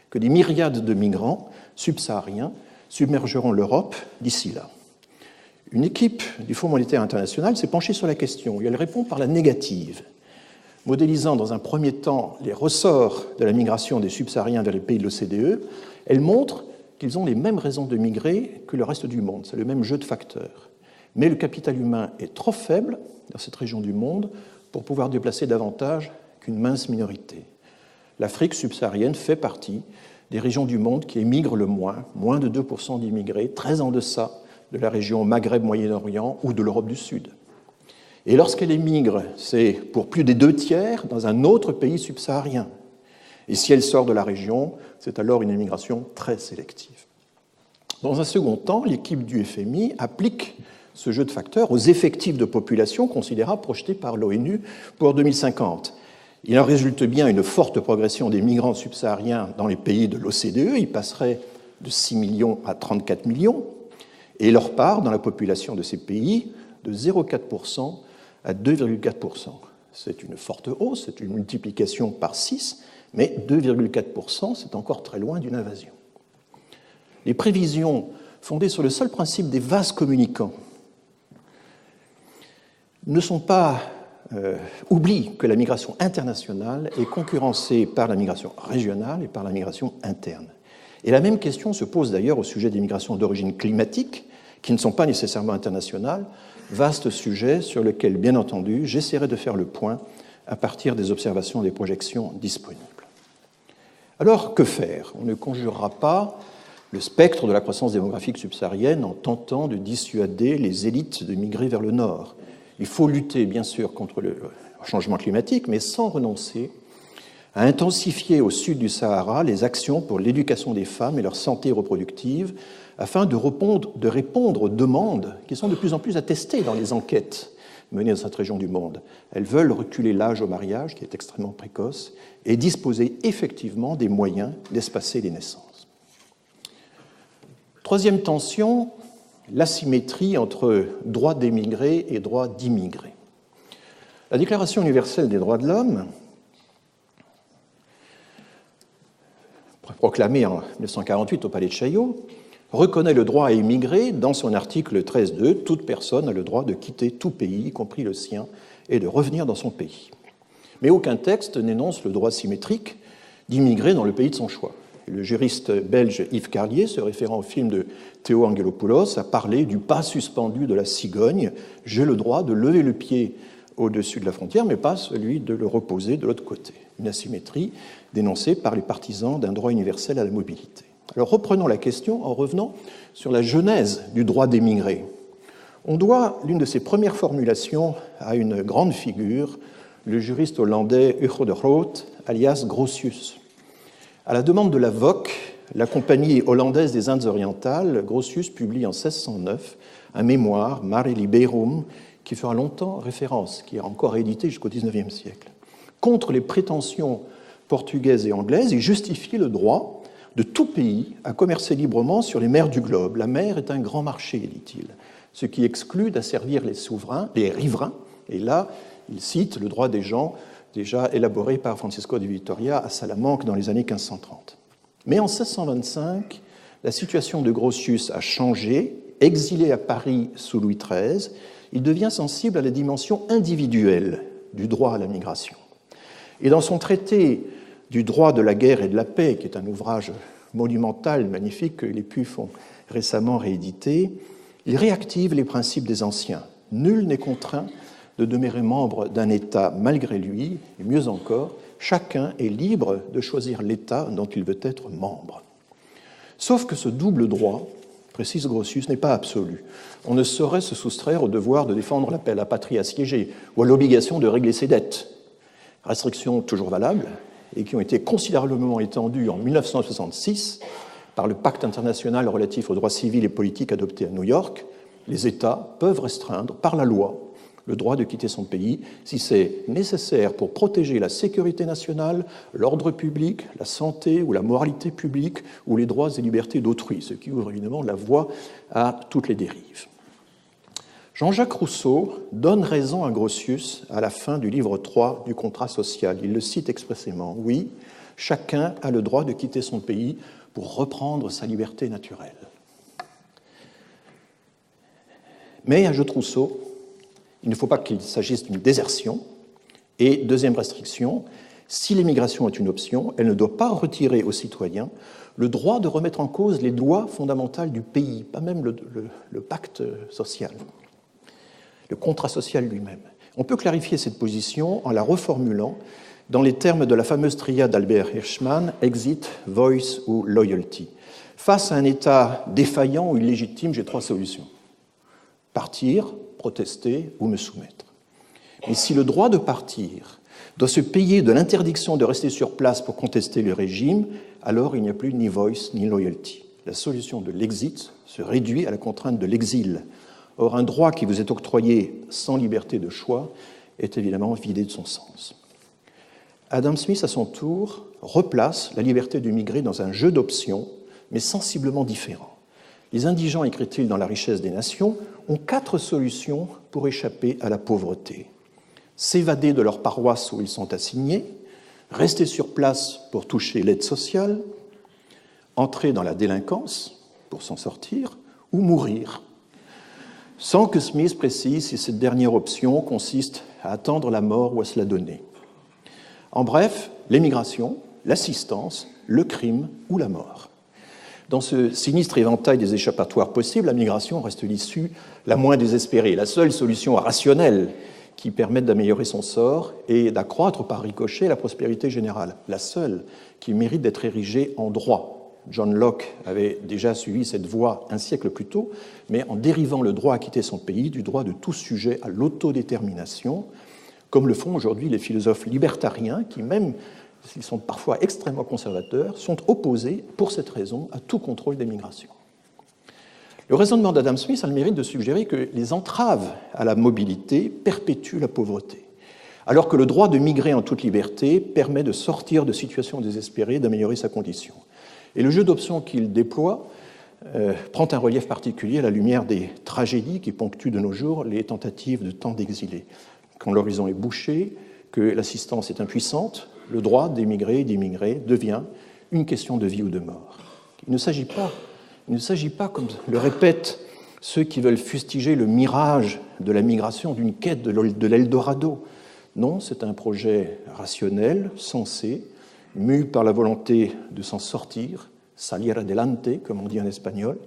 que des myriades de migrants subsahariens submergeront l'Europe d'ici là? Une équipe du Fonds monétaire international s'est penchée sur la question et elle répond par la négative, modélisant dans un premier temps les ressorts de la migration des subsahariens vers les pays de l'OCDE. Elle montre qu'ils ont les mêmes raisons de migrer que le reste du monde, c'est le même jeu de facteurs. Mais le capital humain est trop faible dans cette région du monde pour pouvoir déplacer davantage qu'une mince minorité. L'Afrique subsaharienne fait partie des régions du monde qui émigrent le moins de 2% d'immigrés, très en deçà de la région Maghreb-Moyen-Orient ou de l'Europe du Sud. Et lorsqu'elle émigre, c'est pour plus des 2 tiers dans un autre pays subsaharien. Et si elle sort de la région, c'est alors une immigration très sélective. Dans un second temps, l'équipe du FMI applique ce jeu de facteurs aux effectifs de population considérables projetés par l'ONU pour 2050. Il en résulte bien une forte progression des migrants subsahariens dans les pays de l'OCDE. Ils passeraient de 6 millions à 34 millions, et leur part dans la population de ces pays de 0,4% à 2,4%. C'est une forte hausse, c'est une multiplication par 6, mais 2,4%, c'est encore très loin d'une invasion. Les prévisions fondées sur le seul principe des vases communicants ne sont pas oublient que la migration internationale est concurrencée par la migration régionale et par la migration interne. Et la même question se pose d'ailleurs au sujet des migrations d'origine climatique, qui ne sont pas nécessairement internationales, vaste sujet sur lequel, bien entendu, j'essaierai de faire le point à partir des observations et des projections disponibles. Alors, que faire? On ne conjurera pas le spectre de la croissance démographique subsaharienne en tentant de dissuader les élites de migrer vers le nord. Il faut lutter, bien sûr, contre le changement climatique, mais sans renoncer à intensifier au sud du Sahara les actions pour l'éducation des femmes et leur santé reproductive, afin de répondre aux demandes qui sont de plus en plus attestées dans les enquêtes menées dans cette région du monde. Elles veulent reculer l'âge au mariage, qui est extrêmement précoce, et disposer effectivement des moyens d'espacer les naissances. Troisième tension, l'asymétrie entre droit d'émigrer et droit d'immigrer. La Déclaration universelle des droits de l'homme, proclamée en 1948 au Palais de Chaillot, reconnaît le droit à émigrer dans son article 13.2. Toute personne a le droit de quitter tout pays, y compris le sien, et de revenir dans son pays. Mais aucun texte n'énonce le droit symétrique d'immigrer dans le pays de son choix. Le juriste belge Yves Carlier, se référant au film de Théo Angelopoulos, a parlé du pas suspendu de la cigogne. J'ai le droit de lever le pied au-dessus de la frontière, mais pas celui de le reposer de l'autre côté. Une asymétrie dénoncée par les partisans d'un droit universel à la mobilité. Alors reprenons la question en revenant sur la genèse du droit d'émigrer. On doit l'une de ses premières formulations à une grande figure, le juriste hollandais Hugo de Groot, alias Grotius. À la demande de la VOC, la Compagnie hollandaise des Indes orientales, Grotius publie en 1609 un mémoire, Mare Liberum, qui fera longtemps référence, qui est encore édité jusqu'au XIXe siècle. Contre les prétentions portugaises et anglaises, il justifie le droit de tout pays à commercer librement sur les mers du globe. La mer est un grand marché, dit-il, ce qui exclut d'asservir les riverains. Et là, il cite le droit des gens déjà élaboré par Francisco de Vitoria à Salamanque dans les années 1530. Mais en 1625, la situation de Grotius a changé. Exilé à Paris sous Louis XIII, il devient sensible à la dimension individuelle du droit à la migration. Et dans son traité du droit de la guerre et de la paix, qui est un ouvrage monumental, magnifique, que les PUF ont récemment réédité, il réactive les principes des anciens. Nul n'est contraint de demeurer membre d'un État malgré lui, et mieux encore, chacun est libre de choisir l'État dont il veut être membre. Sauf que ce double droit, précise Grotius, n'est pas absolu. On ne saurait se soustraire au devoir de défendre la patrie assiégée ou à l'obligation de régler ses dettes. Restrictions toujours valables et qui ont été considérablement étendues en 1966 par le pacte international relatif aux droits civils et politiques adopté à New York. Les États peuvent restreindre par la loi le droit de quitter son pays si c'est nécessaire pour protéger la sécurité nationale, l'ordre public, la santé ou la moralité publique ou les droits et libertés d'autrui, ce qui ouvre évidemment la voie à toutes les dérives. Jean-Jacques Rousseau donne raison à Grotius à la fin du livre 3 du Contrat social. Il le cite expressément. Oui, chacun a le droit de quitter son pays pour reprendre sa liberté naturelle. Mais, ajoute Rousseau, il ne faut pas qu'il s'agisse d'une désertion. Et deuxième restriction, si l'immigration est une option, elle ne doit pas retirer aux citoyens le droit de remettre en cause les lois fondamentales du pays, pas même le pacte social, le contrat social lui-même. On peut clarifier cette position en la reformulant dans les termes de la fameuse triade d'Albert Hirschman, exit, voice ou loyalty. Face à un État défaillant ou illégitime, j'ai trois solutions. Partir, protester ou me soumettre. Mais si le droit de partir doit se payer de l'interdiction de rester sur place pour contester le régime, alors il n'y a plus ni voice ni loyalty. La solution de l'exit se réduit à la contrainte de l'exil. Or, un droit qui vous est octroyé sans liberté de choix est évidemment vidé de son sens. Adam Smith, à son tour, replace la liberté de migrer dans un jeu d'options, mais sensiblement différent. Les indigents, écrit-il dans La richesse des nations, ont 4 solutions pour échapper à la pauvreté. S'évader de leur paroisse où ils sont assignés, rester sur place pour toucher l'aide sociale, entrer dans la délinquance pour s'en sortir, ou mourir, sans que Smith précise si cette dernière option consiste à attendre la mort ou à se la donner. En bref, l'émigration, l'assistance, le crime ou la mort. Dans ce sinistre éventail des échappatoires possibles, la migration reste l'issue la moins désespérée, la seule solution rationnelle qui permette d'améliorer son sort et d'accroître par ricochet la prospérité générale, la seule qui mérite d'être érigée en droit. John Locke avait déjà suivi cette voie un siècle plus tôt, mais en dérivant le droit à quitter son pays du droit de tout sujet à l'autodétermination, comme le font aujourd'hui les philosophes libertariens qui, même s'ils sont parfois extrêmement conservateurs, sont opposés, pour cette raison, à tout contrôle des migrations. Le raisonnement d'Adam Smith a le mérite de suggérer que les entraves à la mobilité perpétuent la pauvreté, alors que le droit de migrer en toute liberté permet de sortir de situations désespérées, d'améliorer sa condition. Et le jeu d'options qu'il déploie prend un relief particulier à la lumière des tragédies qui ponctuent de nos jours les tentatives de tant d'exilés. Quand l'horizon est bouché, que l'assistance est impuissante, le droit d'émigrer et d'immigrer devient une question de vie ou de mort. Il ne s'agit pas, comme le répètent ceux qui veulent fustiger le mirage de la migration, d'une quête de l'Eldorado. Non, c'est un projet rationnel, sensé, mu par la volonté de s'en sortir, salir adelante, comme on dit en espagnol,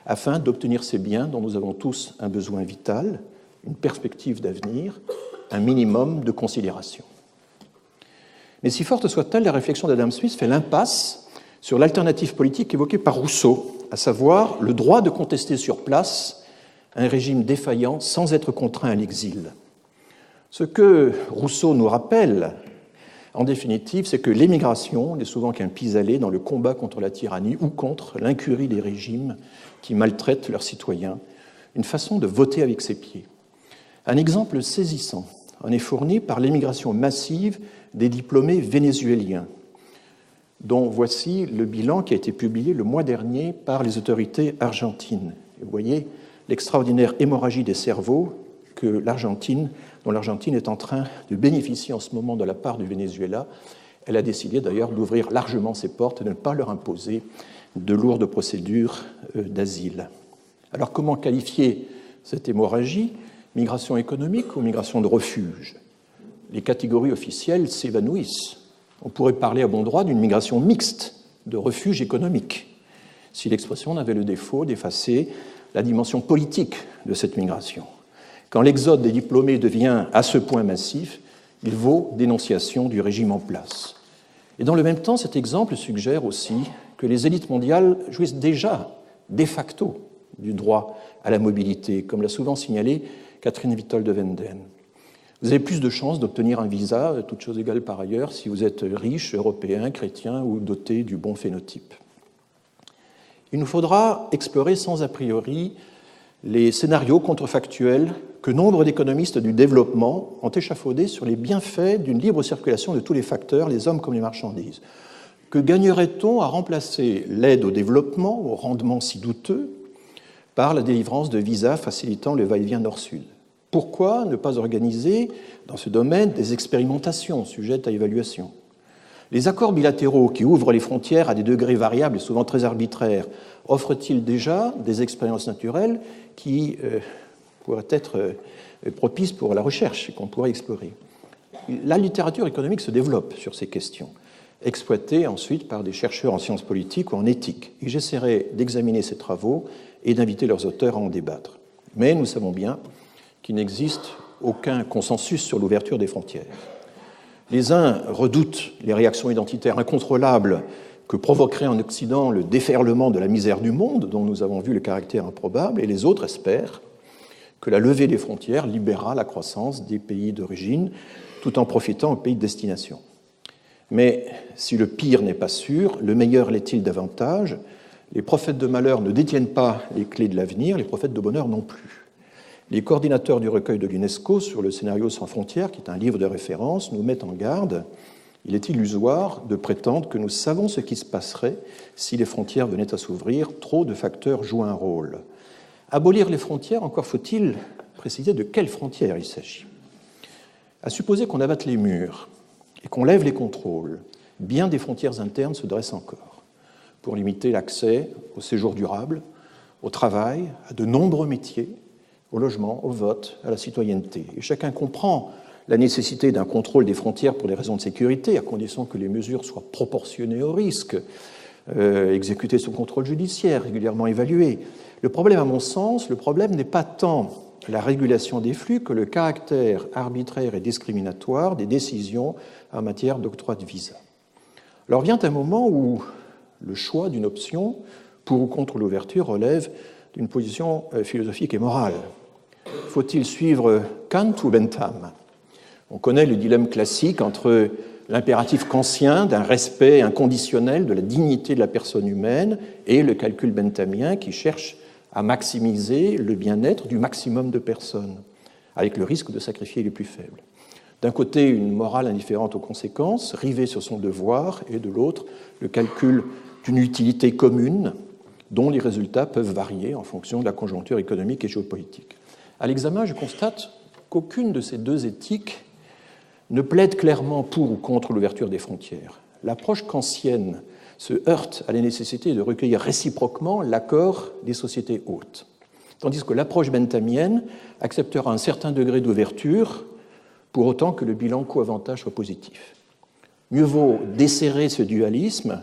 afin d'obtenir ces biens dont nous avons tous un besoin vital, une perspective d'avenir, un minimum de considération. Mais si forte soit-elle, la réflexion d'Adam Smith fait l'impasse sur l'alternative politique évoquée par Rousseau, à savoir le droit de contester sur place un régime défaillant sans être contraint à l'exil. Ce que Rousseau nous rappelle, en définitive, c'est que l'émigration n'est souvent qu'un pis-aller dans le combat contre la tyrannie ou contre l'incurie des régimes qui maltraitent leurs citoyens, une façon de voter avec ses pieds. Un exemple saisissant en est fourni par l'émigration massive des diplômés vénézuéliens, dont voici le bilan qui a été publié le mois dernier par les autorités argentines. Vous voyez l'extraordinaire hémorragie des cerveaux dont l'Argentine est en train de bénéficier en ce moment de la part du Venezuela. Elle a décidé d'ailleurs d'ouvrir largement ses portes et de ne pas leur imposer de lourdes procédures d'asile. Alors comment qualifier cette hémorragie ? Migration économique ou migration de refuge ? Les catégories officielles s'évanouissent. On pourrait parler à bon droit d'une migration mixte de refuge économique, si l'expression n'avait le défaut d'effacer la dimension politique de cette migration. Quand l'exode des diplômés devient à ce point massif, il vaut dénonciation du régime en place. Et dans le même temps, cet exemple suggère aussi que les élites mondiales jouissent déjà, de facto, du droit à la mobilité, comme l'a souvent signalé Catherine Wittol de Wenden. Vous avez plus de chances d'obtenir un visa, toutes choses égales par ailleurs, si vous êtes riche, européen, chrétien ou doté du bon phénotype. Il nous faudra explorer sans a priori les scénarios contrefactuels que nombre d'économistes du développement ont échafaudés sur les bienfaits d'une libre circulation de tous les facteurs, les hommes comme les marchandises. Que gagnerait-on à remplacer l'aide au développement, au rendement si douteux, par la délivrance de visas facilitant le va-et-vient nord-sud ? Pourquoi ne pas organiser dans ce domaine des expérimentations sujettes à évaluation ? Les accords bilatéraux qui ouvrent les frontières à des degrés variables et souvent très arbitraires offrent-ils déjà des expériences naturelles qui pourraient être propices pour la recherche et qu'on pourrait explorer ? La littérature économique se développe sur ces questions, exploitée ensuite par des chercheurs en sciences politiques ou en éthique. Et j'essaierai d'examiner ces travaux et d'inviter leurs auteurs à en débattre. Mais nous savons bien qu'il n'existe aucun consensus sur l'ouverture des frontières. Les uns redoutent les réactions identitaires incontrôlables que provoquerait en Occident le déferlement de la misère du monde, dont nous avons vu le caractère improbable, et les autres espèrent que la levée des frontières libérera la croissance des pays d'origine, tout en profitant au pays de destination. Mais si le pire n'est pas sûr, le meilleur l'est-il davantage? Les prophètes de malheur ne détiennent pas les clés de l'avenir, les prophètes de bonheur non plus. Les coordinateurs du recueil de l'UNESCO sur le scénario sans frontières, qui est un livre de référence, nous mettent en garde. Il est illusoire de prétendre que nous savons ce qui se passerait si les frontières venaient à s'ouvrir. Trop de facteurs jouent un rôle. Abolir les frontières, encore faut-il préciser de quelles frontières il s'agit. À supposer qu'on abatte les murs et qu'on lève les contrôles, bien des frontières internes se dressent encore pour limiter l'accès au séjour durable, au travail, à de nombreux métiers, au logement, au vote, à la citoyenneté. Et chacun comprend la nécessité d'un contrôle des frontières pour des raisons de sécurité, à condition que les mesures soient proportionnées au risque, exécutées sous contrôle judiciaire, régulièrement évaluées. Le problème, à mon sens, le problème n'est pas tant la régulation des flux que le caractère arbitraire et discriminatoire des décisions en matière d'octroi de visa. Alors vient un moment où le choix d'une option pour ou contre l'ouverture relève d'une position philosophique et morale. Faut-il suivre Kant ou Bentham? On connaît le dilemme classique entre l'impératif kantien d'un respect inconditionnel de la dignité de la personne humaine et le calcul benthamien qui cherche à maximiser le bien-être du maximum de personnes, avec le risque de sacrifier les plus faibles. D'un côté, une morale indifférente aux conséquences, rivée sur son devoir, et de l'autre, le calcul d'une utilité commune dont les résultats peuvent varier en fonction de la conjoncture économique et géopolitique. À l'examen, je constate qu'aucune de ces deux éthiques ne plaide clairement pour ou contre l'ouverture des frontières. L'approche kantienne se heurte à la nécessité de recueillir réciproquement l'accord des sociétés hôtes, tandis que l'approche benthamienne acceptera un certain degré d'ouverture pour autant que le bilan co-avantage soit positif. Mieux vaut desserrer ce dualisme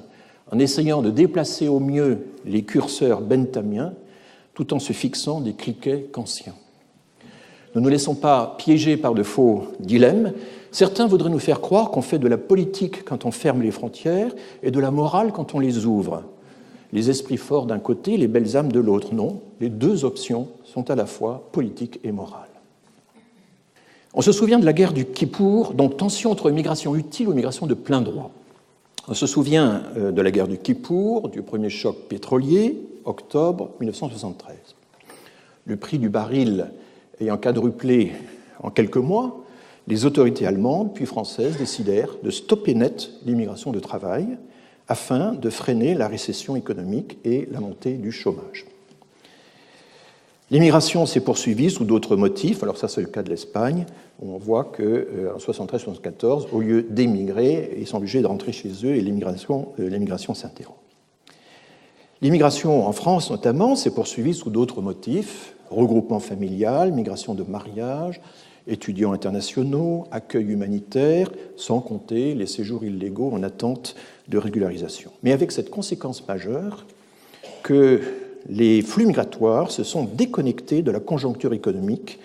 en essayant de déplacer au mieux les curseurs benthamiens tout en se fixant des cliquets kantiens. Ne nous laissons pas piéger par de faux dilemmes. Certains voudraient nous faire croire qu'on fait de la politique quand on ferme les frontières et de la morale quand on les ouvre. Les esprits forts d'un côté, les belles âmes de l'autre. Non, les deux options sont à la fois politiques et morales. On se souvient de la guerre du Kippour, donc tension entre migration utile ou migration de plein droit. On se souvient de la guerre du Kippour, du premier choc pétrolier, octobre 1973. Le prix du baril ayant quadruplé en quelques mois, les autorités allemandes puis françaises décidèrent de stopper net l'immigration de travail afin de freiner la récession économique et la montée du chômage. L'immigration s'est poursuivie sous d'autres motifs. Alors ça, c'est le cas de l'Espagne. On voit qu'en 73-74, au lieu d'émigrer, ils sont obligés de rentrer chez eux et l'immigration s'interrompt. L'immigration en France, notamment, s'est poursuivie sous d'autres motifs. Regroupement familial, migration de mariage, étudiants internationaux, accueil humanitaire, sans compter les séjours illégaux en attente de régularisation. Mais avec cette conséquence majeure que les flux migratoires se sont déconnectés de la conjoncture économique.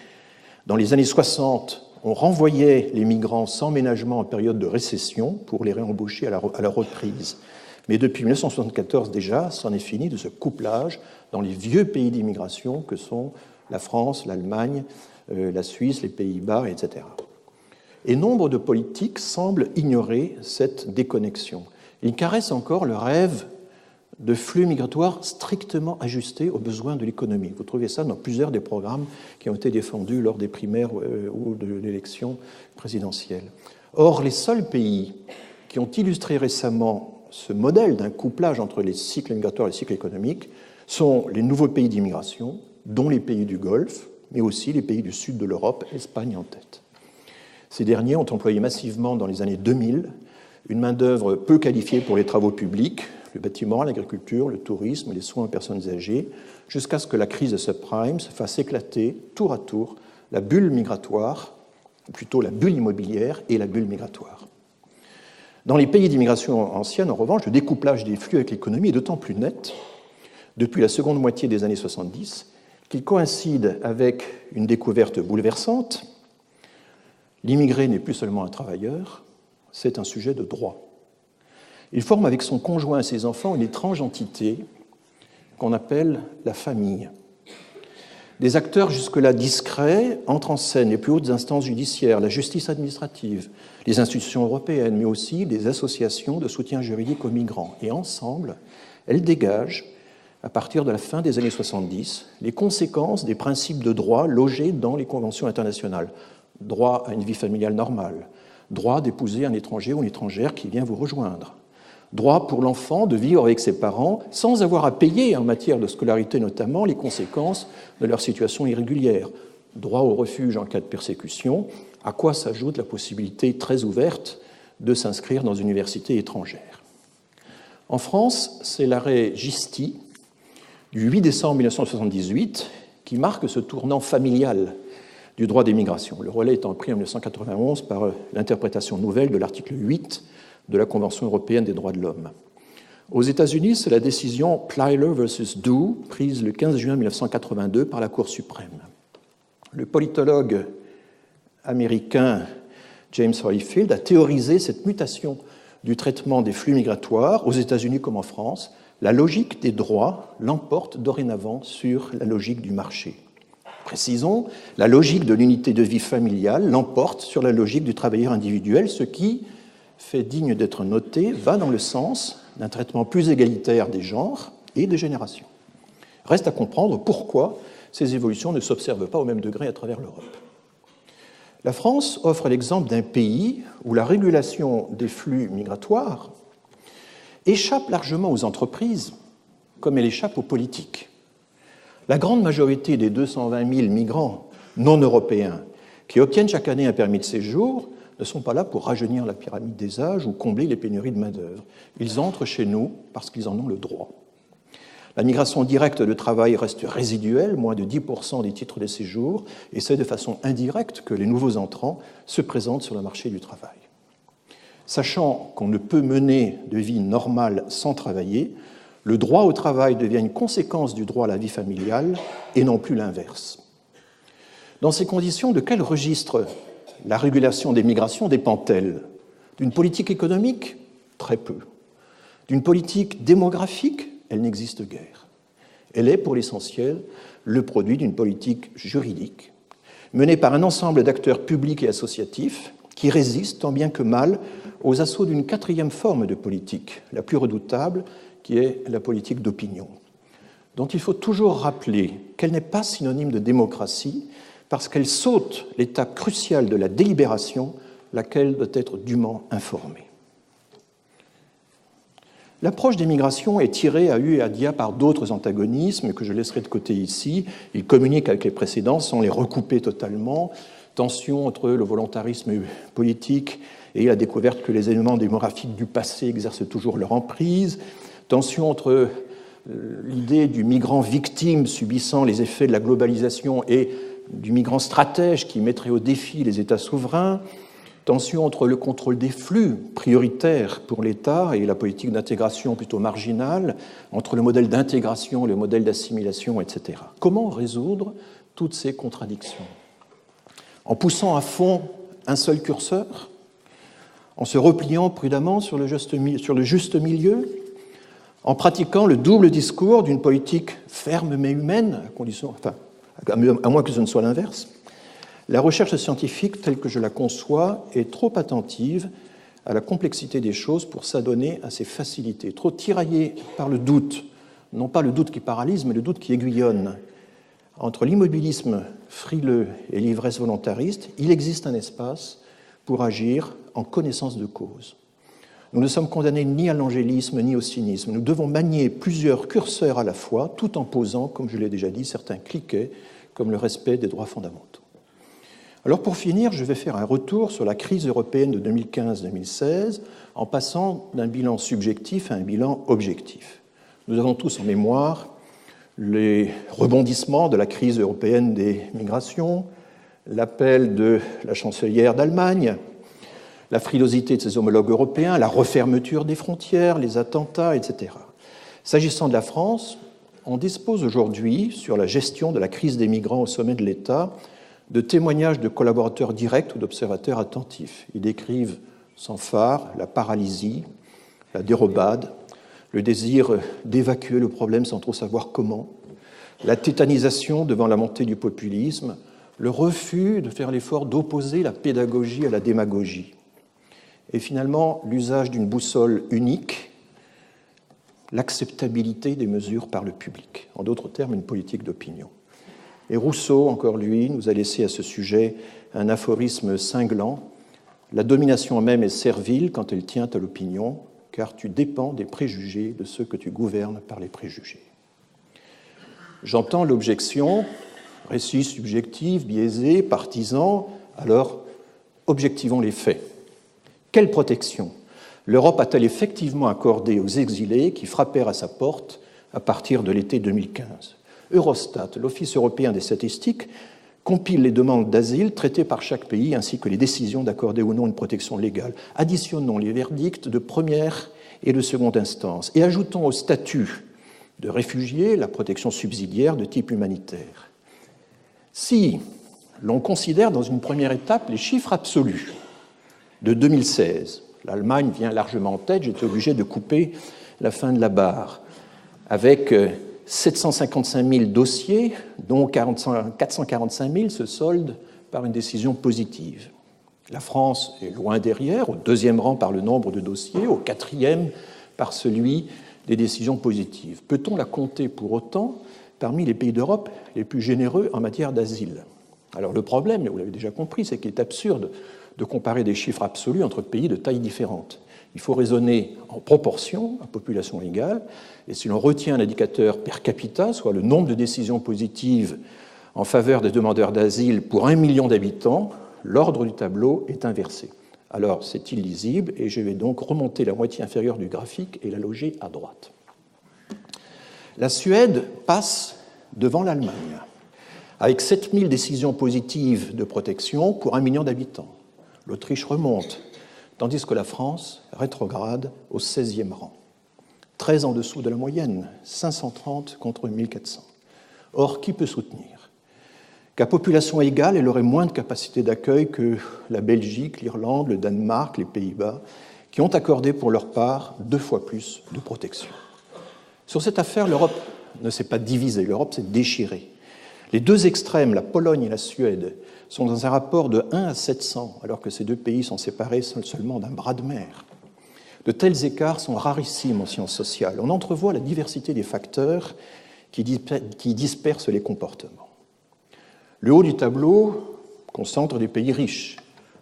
Dans les années 60, on renvoyait les migrants sans ménagement en période de récession pour les réembaucher à la reprise. Mais depuis 1974 déjà, c'en est fini de ce couplage dans les vieux pays d'immigration que sont la France, l'Allemagne, la Suisse, les Pays-Bas, etc. Et nombre de politiques semblent ignorer cette déconnexion. Ils caressent encore le rêve de flux migratoires strictement ajustés aux besoins de l'économie. Vous trouvez ça dans plusieurs des programmes qui ont été défendus lors des primaires ou de l'élection présidentielle. Or, les seuls pays qui ont illustré récemment ce modèle d'un couplage entre les cycles migratoires et les cycles économiques sont les nouveaux pays d'immigration, dont les pays du Golfe, mais aussi les pays du sud de l'Europe, Espagne en tête. Ces derniers ont employé massivement dans les années 2000 une main-d'œuvre peu qualifiée pour les travaux publics, le bâtiment, l'agriculture, le tourisme, les soins aux personnes âgées, jusqu'à ce que la crise des subprimes fasse éclater tour à tour la bulle migratoire, ou plutôt la bulle immobilière et la bulle migratoire. Dans les pays d'immigration ancienne, en revanche, le découplage des flux avec l'économie est d'autant plus net depuis la seconde moitié des années 70 qu'il coïncide avec une découverte bouleversante. L'immigré n'est plus seulement un travailleur, c'est un sujet de droit. Il forme avec son conjoint et ses enfants une étrange entité qu'on appelle la famille. Des acteurs jusque-là discrets entrent en scène les plus hautes instances judiciaires, la justice administrative, les institutions européennes, mais aussi des associations de soutien juridique aux migrants. Et ensemble, elles dégagent, à partir de la fin des années 70, les conséquences des principes de droit logés dans les conventions internationales. Droit à une vie familiale normale, droit d'épouser un étranger ou une étrangère qui vient vous rejoindre, droit pour l'enfant de vivre avec ses parents sans avoir à payer, en matière de scolarité notamment, les conséquences de leur situation irrégulière, droit au refuge en cas de persécution, à quoi s'ajoute la possibilité très ouverte de s'inscrire dans une université étrangère. En France, c'est l'arrêt Gisti du 8 décembre 1978 qui marque ce tournant familial du droit des migrations, le relais étant pris en 1991 par l'interprétation nouvelle de l'article 8 de la Convention européenne des droits de l'homme. Aux États-Unis, c'est la décision Plyler versus Doe, prise le 15 juin 1982 par la Cour suprême. Le politologue américain James Holyfield a théorisé cette mutation du traitement des flux migratoires, aux États-Unis comme en France. La logique des droits l'emporte dorénavant sur la logique du marché. Précisons, la logique de l'unité de vie familiale l'emporte sur la logique du travailleur individuel, ce qui, fait digne d'être noté, va dans le sens d'un traitement plus égalitaire des genres et des générations. Reste à comprendre pourquoi ces évolutions ne s'observent pas au même degré à travers l'Europe. La France offre l'exemple d'un pays où la régulation des flux migratoires échappe largement aux entreprises comme elle échappe aux politiques. La grande majorité des 220 000 migrants non européens qui obtiennent chaque année un permis de séjour ne sont pas là pour rajeunir la pyramide des âges ou combler les pénuries de main-d'œuvre. Ils entrent chez nous parce qu'ils en ont le droit. La migration directe de travail reste résiduelle, moins de 10% des titres de séjour, et c'est de façon indirecte que les nouveaux entrants se présentent sur le marché du travail. Sachant qu'on ne peut mener de vie normale sans travailler, le droit au travail devient une conséquence du droit à la vie familiale et non plus l'inverse. Dans ces conditions, de quel registre la régulation des migrations dépend-elle? D'une politique économique? Très peu. D'une politique démographique? Elle n'existe guère. Elle est, pour l'essentiel, le produit d'une politique juridique menée par un ensemble d'acteurs publics et associatifs qui résistent tant bien que mal aux assauts d'une quatrième forme de politique, la plus redoutable, qui est la politique d'opinion, dont il faut toujours rappeler qu'elle n'est pas synonyme de démocratie parce qu'elle saute l'étape cruciale de la délibération, laquelle doit être dûment informée. L'approche des migrations est tirée à hu et à dia par d'autres antagonismes que je laisserai de côté ici. Ils communiquent avec les précédents sans les recouper totalement. Tension entre le volontarisme politique et la découverte que les éléments démographiques du passé exercent toujours leur emprise. Tension entre l'idée du migrant victime subissant les effets de la globalisation et du migrant stratège qui mettrait au défi les États souverains. Tension entre le contrôle des flux, prioritaire pour l'État, et la politique d'intégration plutôt marginale, entre le modèle d'intégration et le modèle d'assimilation, etc. Comment résoudre toutes ces contradictions? En poussant à fond un seul curseur? En se repliant prudemment sur le juste milieu? En pratiquant le double discours d'une politique ferme mais humaine, à moins que ce ne soit l'inverse? La recherche scientifique, telle que je la conçois, est trop attentive à la complexité des choses pour s'adonner à ces facilités, trop tiraillée par le doute, non pas le doute qui paralyse, mais le doute qui aiguillonne. Entre l'immobilisme frileux et l'ivresse volontariste, il existe un espace pour agir en connaissance de cause. Nous ne sommes condamnés ni à l'angélisme ni au cynisme. Nous devons manier plusieurs curseurs à la fois, tout en posant, comme je l'ai déjà dit, certains cliquets, comme le respect des droits fondamentaux. Alors pour finir, je vais faire un retour sur la crise européenne de 2015-2016 en passant d'un bilan subjectif à un bilan objectif. Nous avons tous en mémoire les rebondissements de la crise européenne des migrations, l'appel de la chancelière d'Allemagne, la frilosité de ses homologues européens, la refermeture des frontières, les attentats, etc. S'agissant de la France, on dispose aujourd'hui, sur la gestion de la crise des migrants au sommet de l'État, de témoignages de collaborateurs directs ou d'observateurs attentifs. Ils décrivent sans phare la paralysie, la dérobade, le désir d'évacuer le problème sans trop savoir comment, la tétanisation devant la montée du populisme, le refus de faire l'effort d'opposer la pédagogie à la démagogie, et finalement l'usage d'une boussole unique, l'acceptabilité des mesures par le public, en d'autres termes une politique d'opinion. Et Rousseau, encore lui, nous a laissé à ce sujet un aphorisme cinglant: la domination même est servile quand elle tient à l'opinion, car tu dépends des préjugés de ceux que tu gouvernes par les préjugés. J'entends l'objection, récit subjectif, biaisé, partisan, alors objectivons les faits. Quelle protection l'Europe a-t-elle effectivement accordée aux exilés qui frappèrent à sa porte à partir de l'été 2015 ? Eurostat, l'Office européen des statistiques, compile les demandes d'asile traitées par chaque pays ainsi que les décisions d'accorder ou non une protection légale. Additionnons les verdicts de première et de seconde instance et ajoutons au statut de réfugié la protection subsidiaire de type humanitaire. Si l'on considère dans une première étape les chiffres absolus de 2016, l'Allemagne vient largement en tête, j'étais obligé de couper la fin de la barre, avec 755 000 dossiers, dont 445 000 se soldent par une décision positive. La France est loin derrière, au deuxième rang par le nombre de dossiers, au quatrième par celui des décisions positives. Peut-on la compter pour autant parmi les pays d'Europe les plus généreux en matière d'asile ? Alors le problème, vous l'avez déjà compris, c'est qu'il est absurde de comparer des chiffres absolus entre pays de tailles différentes. Il faut raisonner en proportion à population égale, et si l'on retient un indicateur per capita, soit le nombre de décisions positives en faveur des demandeurs d'asile pour 1 million d'habitants, l'ordre du tableau est inversé. Alors c'est illisible, et je vais donc remonter la moitié inférieure du graphique et la loger à droite. La Suède passe devant l'Allemagne, avec 7000 décisions positives de protection pour 1 million d'habitants. L'Autriche remonte, tandis que la France rétrograde au 16e rang. 13 en dessous de la moyenne, 530 contre 1400. Or, qui peut soutenir qu'à population égale, elle aurait moins de capacité d'accueil que la Belgique, l'Irlande, le Danemark, les Pays-Bas, qui ont accordé pour leur part 2 fois plus de protection. Sur cette affaire, l'Europe ne s'est pas divisée, l'Europe s'est déchirée. Les deux extrêmes, la Pologne et la Suède, sont dans un rapport de 1 à 700, alors que ces deux pays sont séparés seulement d'un bras de mer. De tels écarts sont rarissimes en sciences sociales. On entrevoit la diversité des facteurs qui dispersent les comportements. Le haut du tableau concentre des pays riches,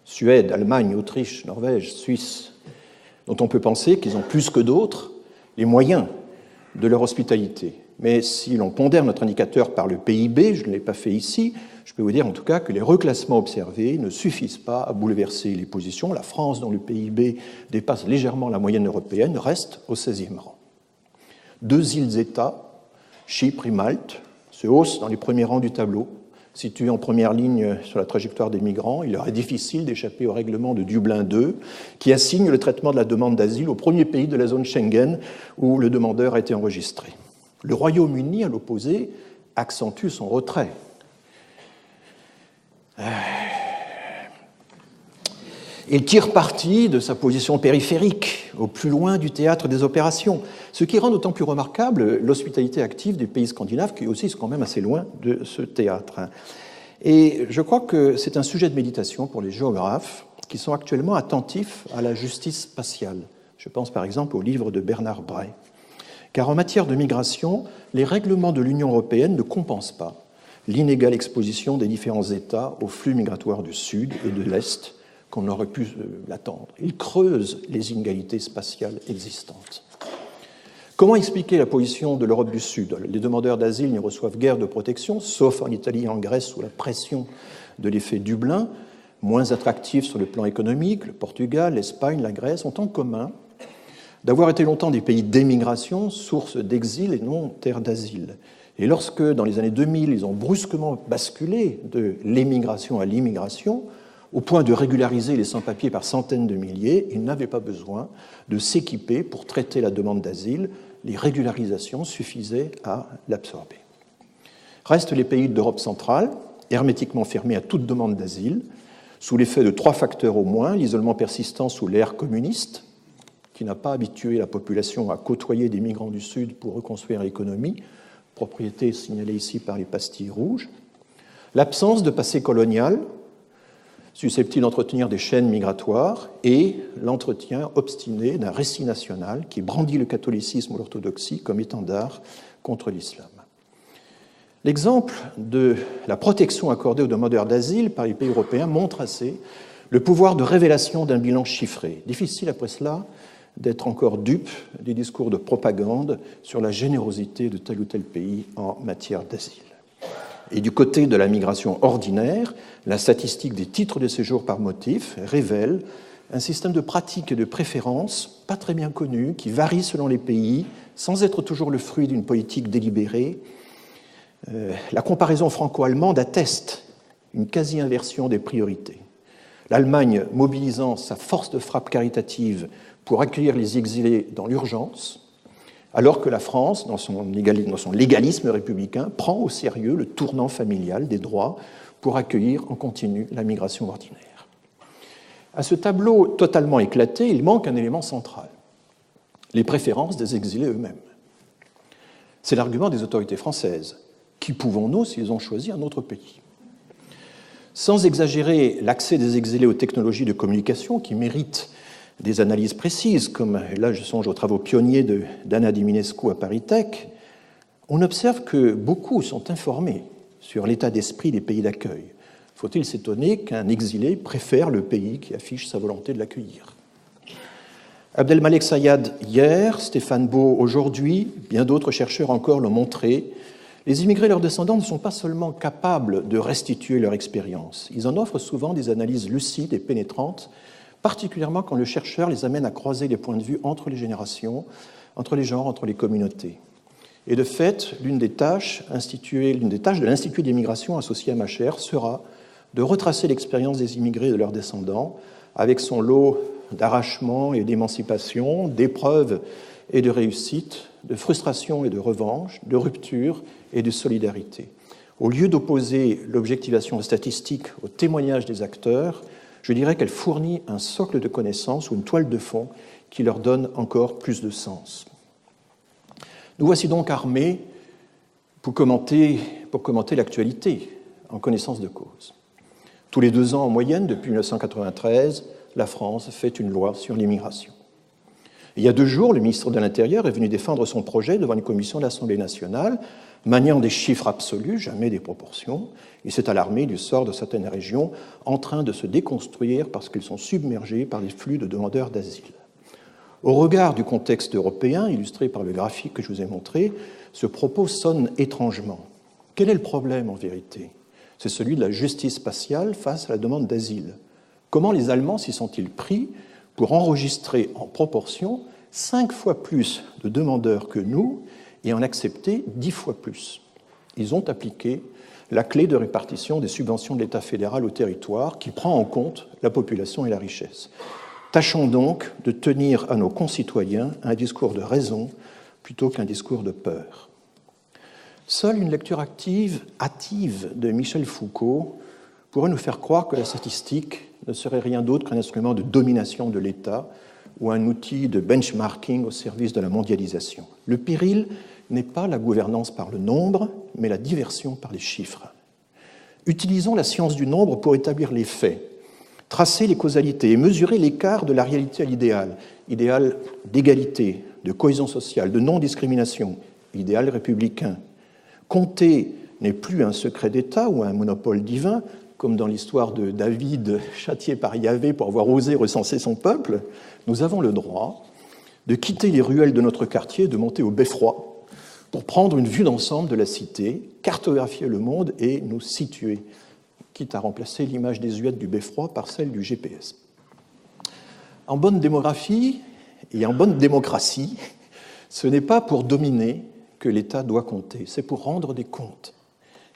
Suède, Allemagne, Autriche, Norvège, Suisse, dont on peut penser qu'ils ont plus que d'autres les moyens de leur hospitalité. Mais si l'on pondère notre indicateur par le PIB, je ne l'ai pas fait ici, je peux vous dire en tout cas que les reclassements observés ne suffisent pas à bouleverser les positions. La France, dont le PIB dépasse légèrement la moyenne européenne, reste au 16e rang. 2 îles-États, Chypre et Malte, se haussent dans les premiers rangs du tableau. Situés en première ligne sur la trajectoire des migrants, il leur est difficile d'échapper au règlement de Dublin II, qui assigne le traitement de la demande d'asile au premier pays de la zone Schengen où le demandeur a été enregistré. Le Royaume-Uni, à l'opposé, accentue son retrait. Il tire parti de sa position périphérique, au plus loin du théâtre des opérations, ce qui rend d'autant plus remarquable l'hospitalité active des pays scandinaves, qui aussi sont quand même assez loin de ce théâtre. Et je crois que c'est un sujet de méditation pour les géographes qui sont actuellement attentifs à la justice spatiale. Je pense par exemple au livre de Bernard Bray. Car en matière de migration, les règlements de l'Union européenne ne compensent pas l'inégale exposition des différents États aux flux migratoires du Sud et de l'Est qu'on aurait pu l'attendre. Ils creusent les inégalités spatiales existantes. Comment expliquer la position de l'Europe du Sud ? Les demandeurs d'asile ne reçoivent guère de protection, sauf en Italie et en Grèce sous la pression de l'effet Dublin, moins attractifs sur le plan économique. Le Portugal, l'Espagne, la Grèce ont en commun d'avoir été longtemps des pays d'émigration, source d'exil et non terre d'asile. Et lorsque, dans les années 2000, ils ont brusquement basculé de l'émigration à l'immigration, au point de régulariser les sans-papiers par centaines de milliers, ils n'avaient pas besoin de s'équiper pour traiter la demande d'asile. Les régularisations suffisaient à l'absorber. Restent les pays d'Europe centrale, hermétiquement fermés à toute demande d'asile, sous l'effet de 3 facteurs au moins: l'isolement persistant sous l'ère communiste, qui n'a pas habitué la population à côtoyer des migrants du Sud pour reconstruire l'économie, propriété signalée ici par les pastilles rouges, l'absence de passé colonial, susceptible d'entretenir des chaînes migratoires, et l'entretien obstiné d'un récit national qui brandit le catholicisme ou l'orthodoxie comme étendard contre l'islam. L'exemple de la protection accordée aux demandeurs d'asile par les pays européens montre assez le pouvoir de révélation d'un bilan chiffré. Difficile après cela d'être encore dupe des discours de propagande sur la générosité de tel ou tel pays en matière d'asile. Et du côté de la migration ordinaire, la statistique des titres de séjour par motif révèle un système de pratiques et de préférences pas très bien connu, qui varie selon les pays, sans être toujours le fruit d'une politique délibérée. La comparaison franco-allemande atteste une quasi-inversion des priorités. L'Allemagne mobilisant sa force de frappe caritative pour accueillir les exilés dans l'urgence, alors que la France, dans son légalisme républicain, prend au sérieux le tournant familial des droits pour accueillir en continu la migration ordinaire. À ce tableau totalement éclaté, il manque un élément central, les préférences des exilés eux-mêmes. C'est l'argument des autorités françaises. Qui pouvons-nous s'ils ont choisi un autre pays ? Sans exagérer l'accès des exilés aux technologies de communication qui méritent des analyses précises, comme là je songe aux travaux pionniers d'Anna Diminescu à Paris Tech, on observe que beaucoup sont informés sur l'état d'esprit des pays d'accueil. Faut-il s'étonner qu'un exilé préfère le pays qui affiche sa volonté de l'accueillir ? Abdelmalek Sayad hier, Stéphane Beau aujourd'hui, bien d'autres chercheurs encore l'ont montré, les immigrés et leurs descendants ne sont pas seulement capables de restituer leur expérience, ils en offrent souvent des analyses lucides et pénétrantes, particulièrement quand le chercheur les amène à croiser les points de vue entre les générations, entre les genres, entre les communautés. Et de fait, l'une des tâches de l'Institut d'immigration associé à ma chaire sera de retracer l'expérience des immigrés et de leurs descendants avec son lot d'arrachements et d'émancipation, d'épreuves et de réussites, de frustration et de revanche, de rupture et de solidarité. Au lieu d'opposer l'objectivation statistique au témoignage des acteurs, je dirais qu'elle fournit un socle de connaissances ou une toile de fond qui leur donne encore plus de sens. Nous voici donc armés pour commenter l'actualité en connaissance de cause. Tous les 2 ans en moyenne, depuis 1993, la France fait une loi sur l'immigration. Il y a 2 jours, le ministre de l'Intérieur est venu défendre son projet devant une commission de l'Assemblée nationale, maniant des chiffres absolus, jamais des proportions. Il s'est alarmé du sort de certaines régions en train de se déconstruire parce qu'elles sont submergées par les flux de demandeurs d'asile. Au regard du contexte européen, illustré par le graphique que je vous ai montré, ce propos sonne étrangement. Quel est le problème en vérité ? C'est celui de la justice spatiale face à la demande d'asile. Comment les Allemands s'y sont-ils pris pour enregistrer en proportion 5 fois plus de demandeurs que nous et en accepter 10 fois plus ? Ils ont appliqué la clé de répartition des subventions de l'État fédéral au territoire qui prend en compte la population et la richesse. Tâchons donc de tenir à nos concitoyens un discours de raison plutôt qu'un discours de peur. Seule une lecture hâtive de Michel Foucault pourrait nous faire croire que la statistique ne serait rien d'autre qu'un instrument de domination de l'État ou un outil de benchmarking au service de la mondialisation. Le péril n'est pas la gouvernance par le nombre, mais la diversion par les chiffres. Utilisons la science du nombre pour établir les faits, tracer les causalités et mesurer l'écart de la réalité à l'idéal, idéal d'égalité, de cohésion sociale, de non-discrimination, idéal républicain. Compter n'est plus un secret d'État ou un monopole divin, comme dans l'histoire de David châtié par Yahvé pour avoir osé recenser son peuple. Nous avons le droit de quitter les ruelles de notre quartier, de monter au beffroi pour prendre une vue d'ensemble de la cité, cartographier le monde et nous situer, quitte à remplacer l'image désuète du beffroi par celle du GPS. En bonne démographie et en bonne démocratie, ce n'est pas pour dominer que l'État doit compter, c'est pour rendre des comptes.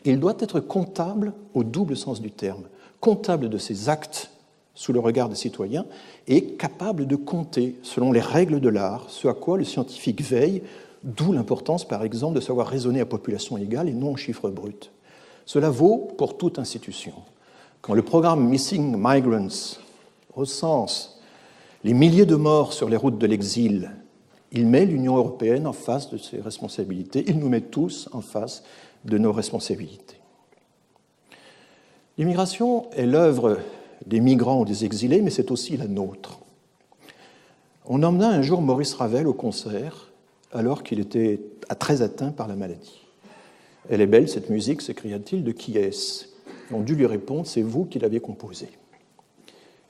Il doit être comptable au double sens du terme, comptable de ses actes sous le regard des citoyens et capable de compter, selon les règles de l'art, ce à quoi le scientifique veille, d'où l'importance, par exemple, de savoir raisonner à population égale et non en chiffres bruts. Cela vaut pour toute institution. Quand le programme Missing Migrants recense les milliers de morts sur les routes de l'exil Il met l'Union européenne en face de ses responsabilités. Il nous met tous en face de nos responsabilités. L'immigration est l'œuvre des migrants ou des exilés, mais c'est aussi la nôtre. On emmena un jour Maurice Ravel au concert, alors qu'il était très atteint par la maladie. « Elle est belle, cette musique », s'écria-t-il, « de qui est-ce » On dut lui répondre « C'est vous qui l'avez composée ».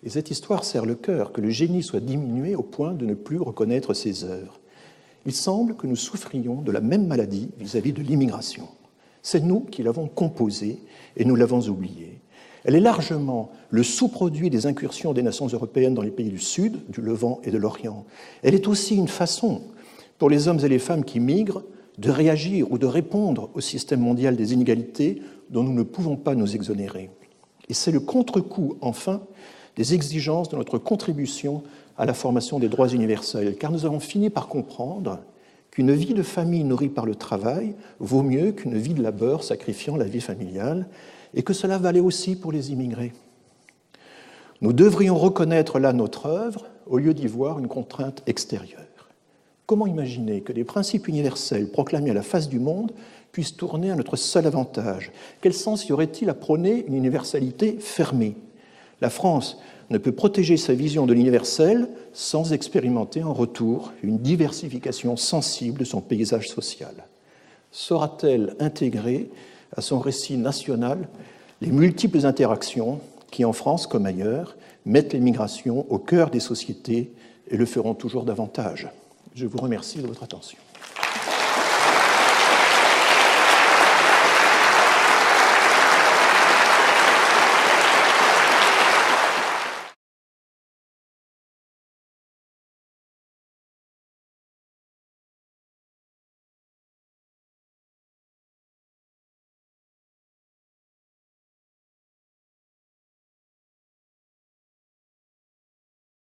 Et cette histoire serre le cœur, que le génie soit diminué au point de ne plus reconnaître ses œuvres. Il semble que nous souffrions de la même maladie vis-à-vis de l'immigration. C'est nous qui l'avons composée et nous l'avons oubliée. Elle est largement le sous-produit des incursions des nations européennes dans les pays du Sud, du Levant et de l'Orient. Elle est aussi une façon, pour les hommes et les femmes qui migrent, de réagir ou de répondre au système mondial des inégalités dont nous ne pouvons pas nous exonérer. Et c'est le contre-coup, enfin, des exigences de notre contribution à la formation des droits universels, car nous avons fini par comprendre qu'une vie de famille nourrie par le travail vaut mieux qu'une vie de labeur sacrifiant la vie familiale, et que cela valait aussi pour les immigrés. Nous devrions reconnaître là notre œuvre au lieu d'y voir une contrainte extérieure. Comment imaginer que des principes universels proclamés à la face du monde puissent tourner à notre seul avantage? Quel sens y aurait-il à prôner une universalité fermée? La France ne peut protéger sa vision de l'universel sans expérimenter en retour une diversification sensible de son paysage social. Saura-t-elle intégrer à son récit national les multiples interactions qui, en France comme ailleurs, mettent l'immigration au cœur des sociétés et le feront toujours davantage? Je vous remercie de votre attention.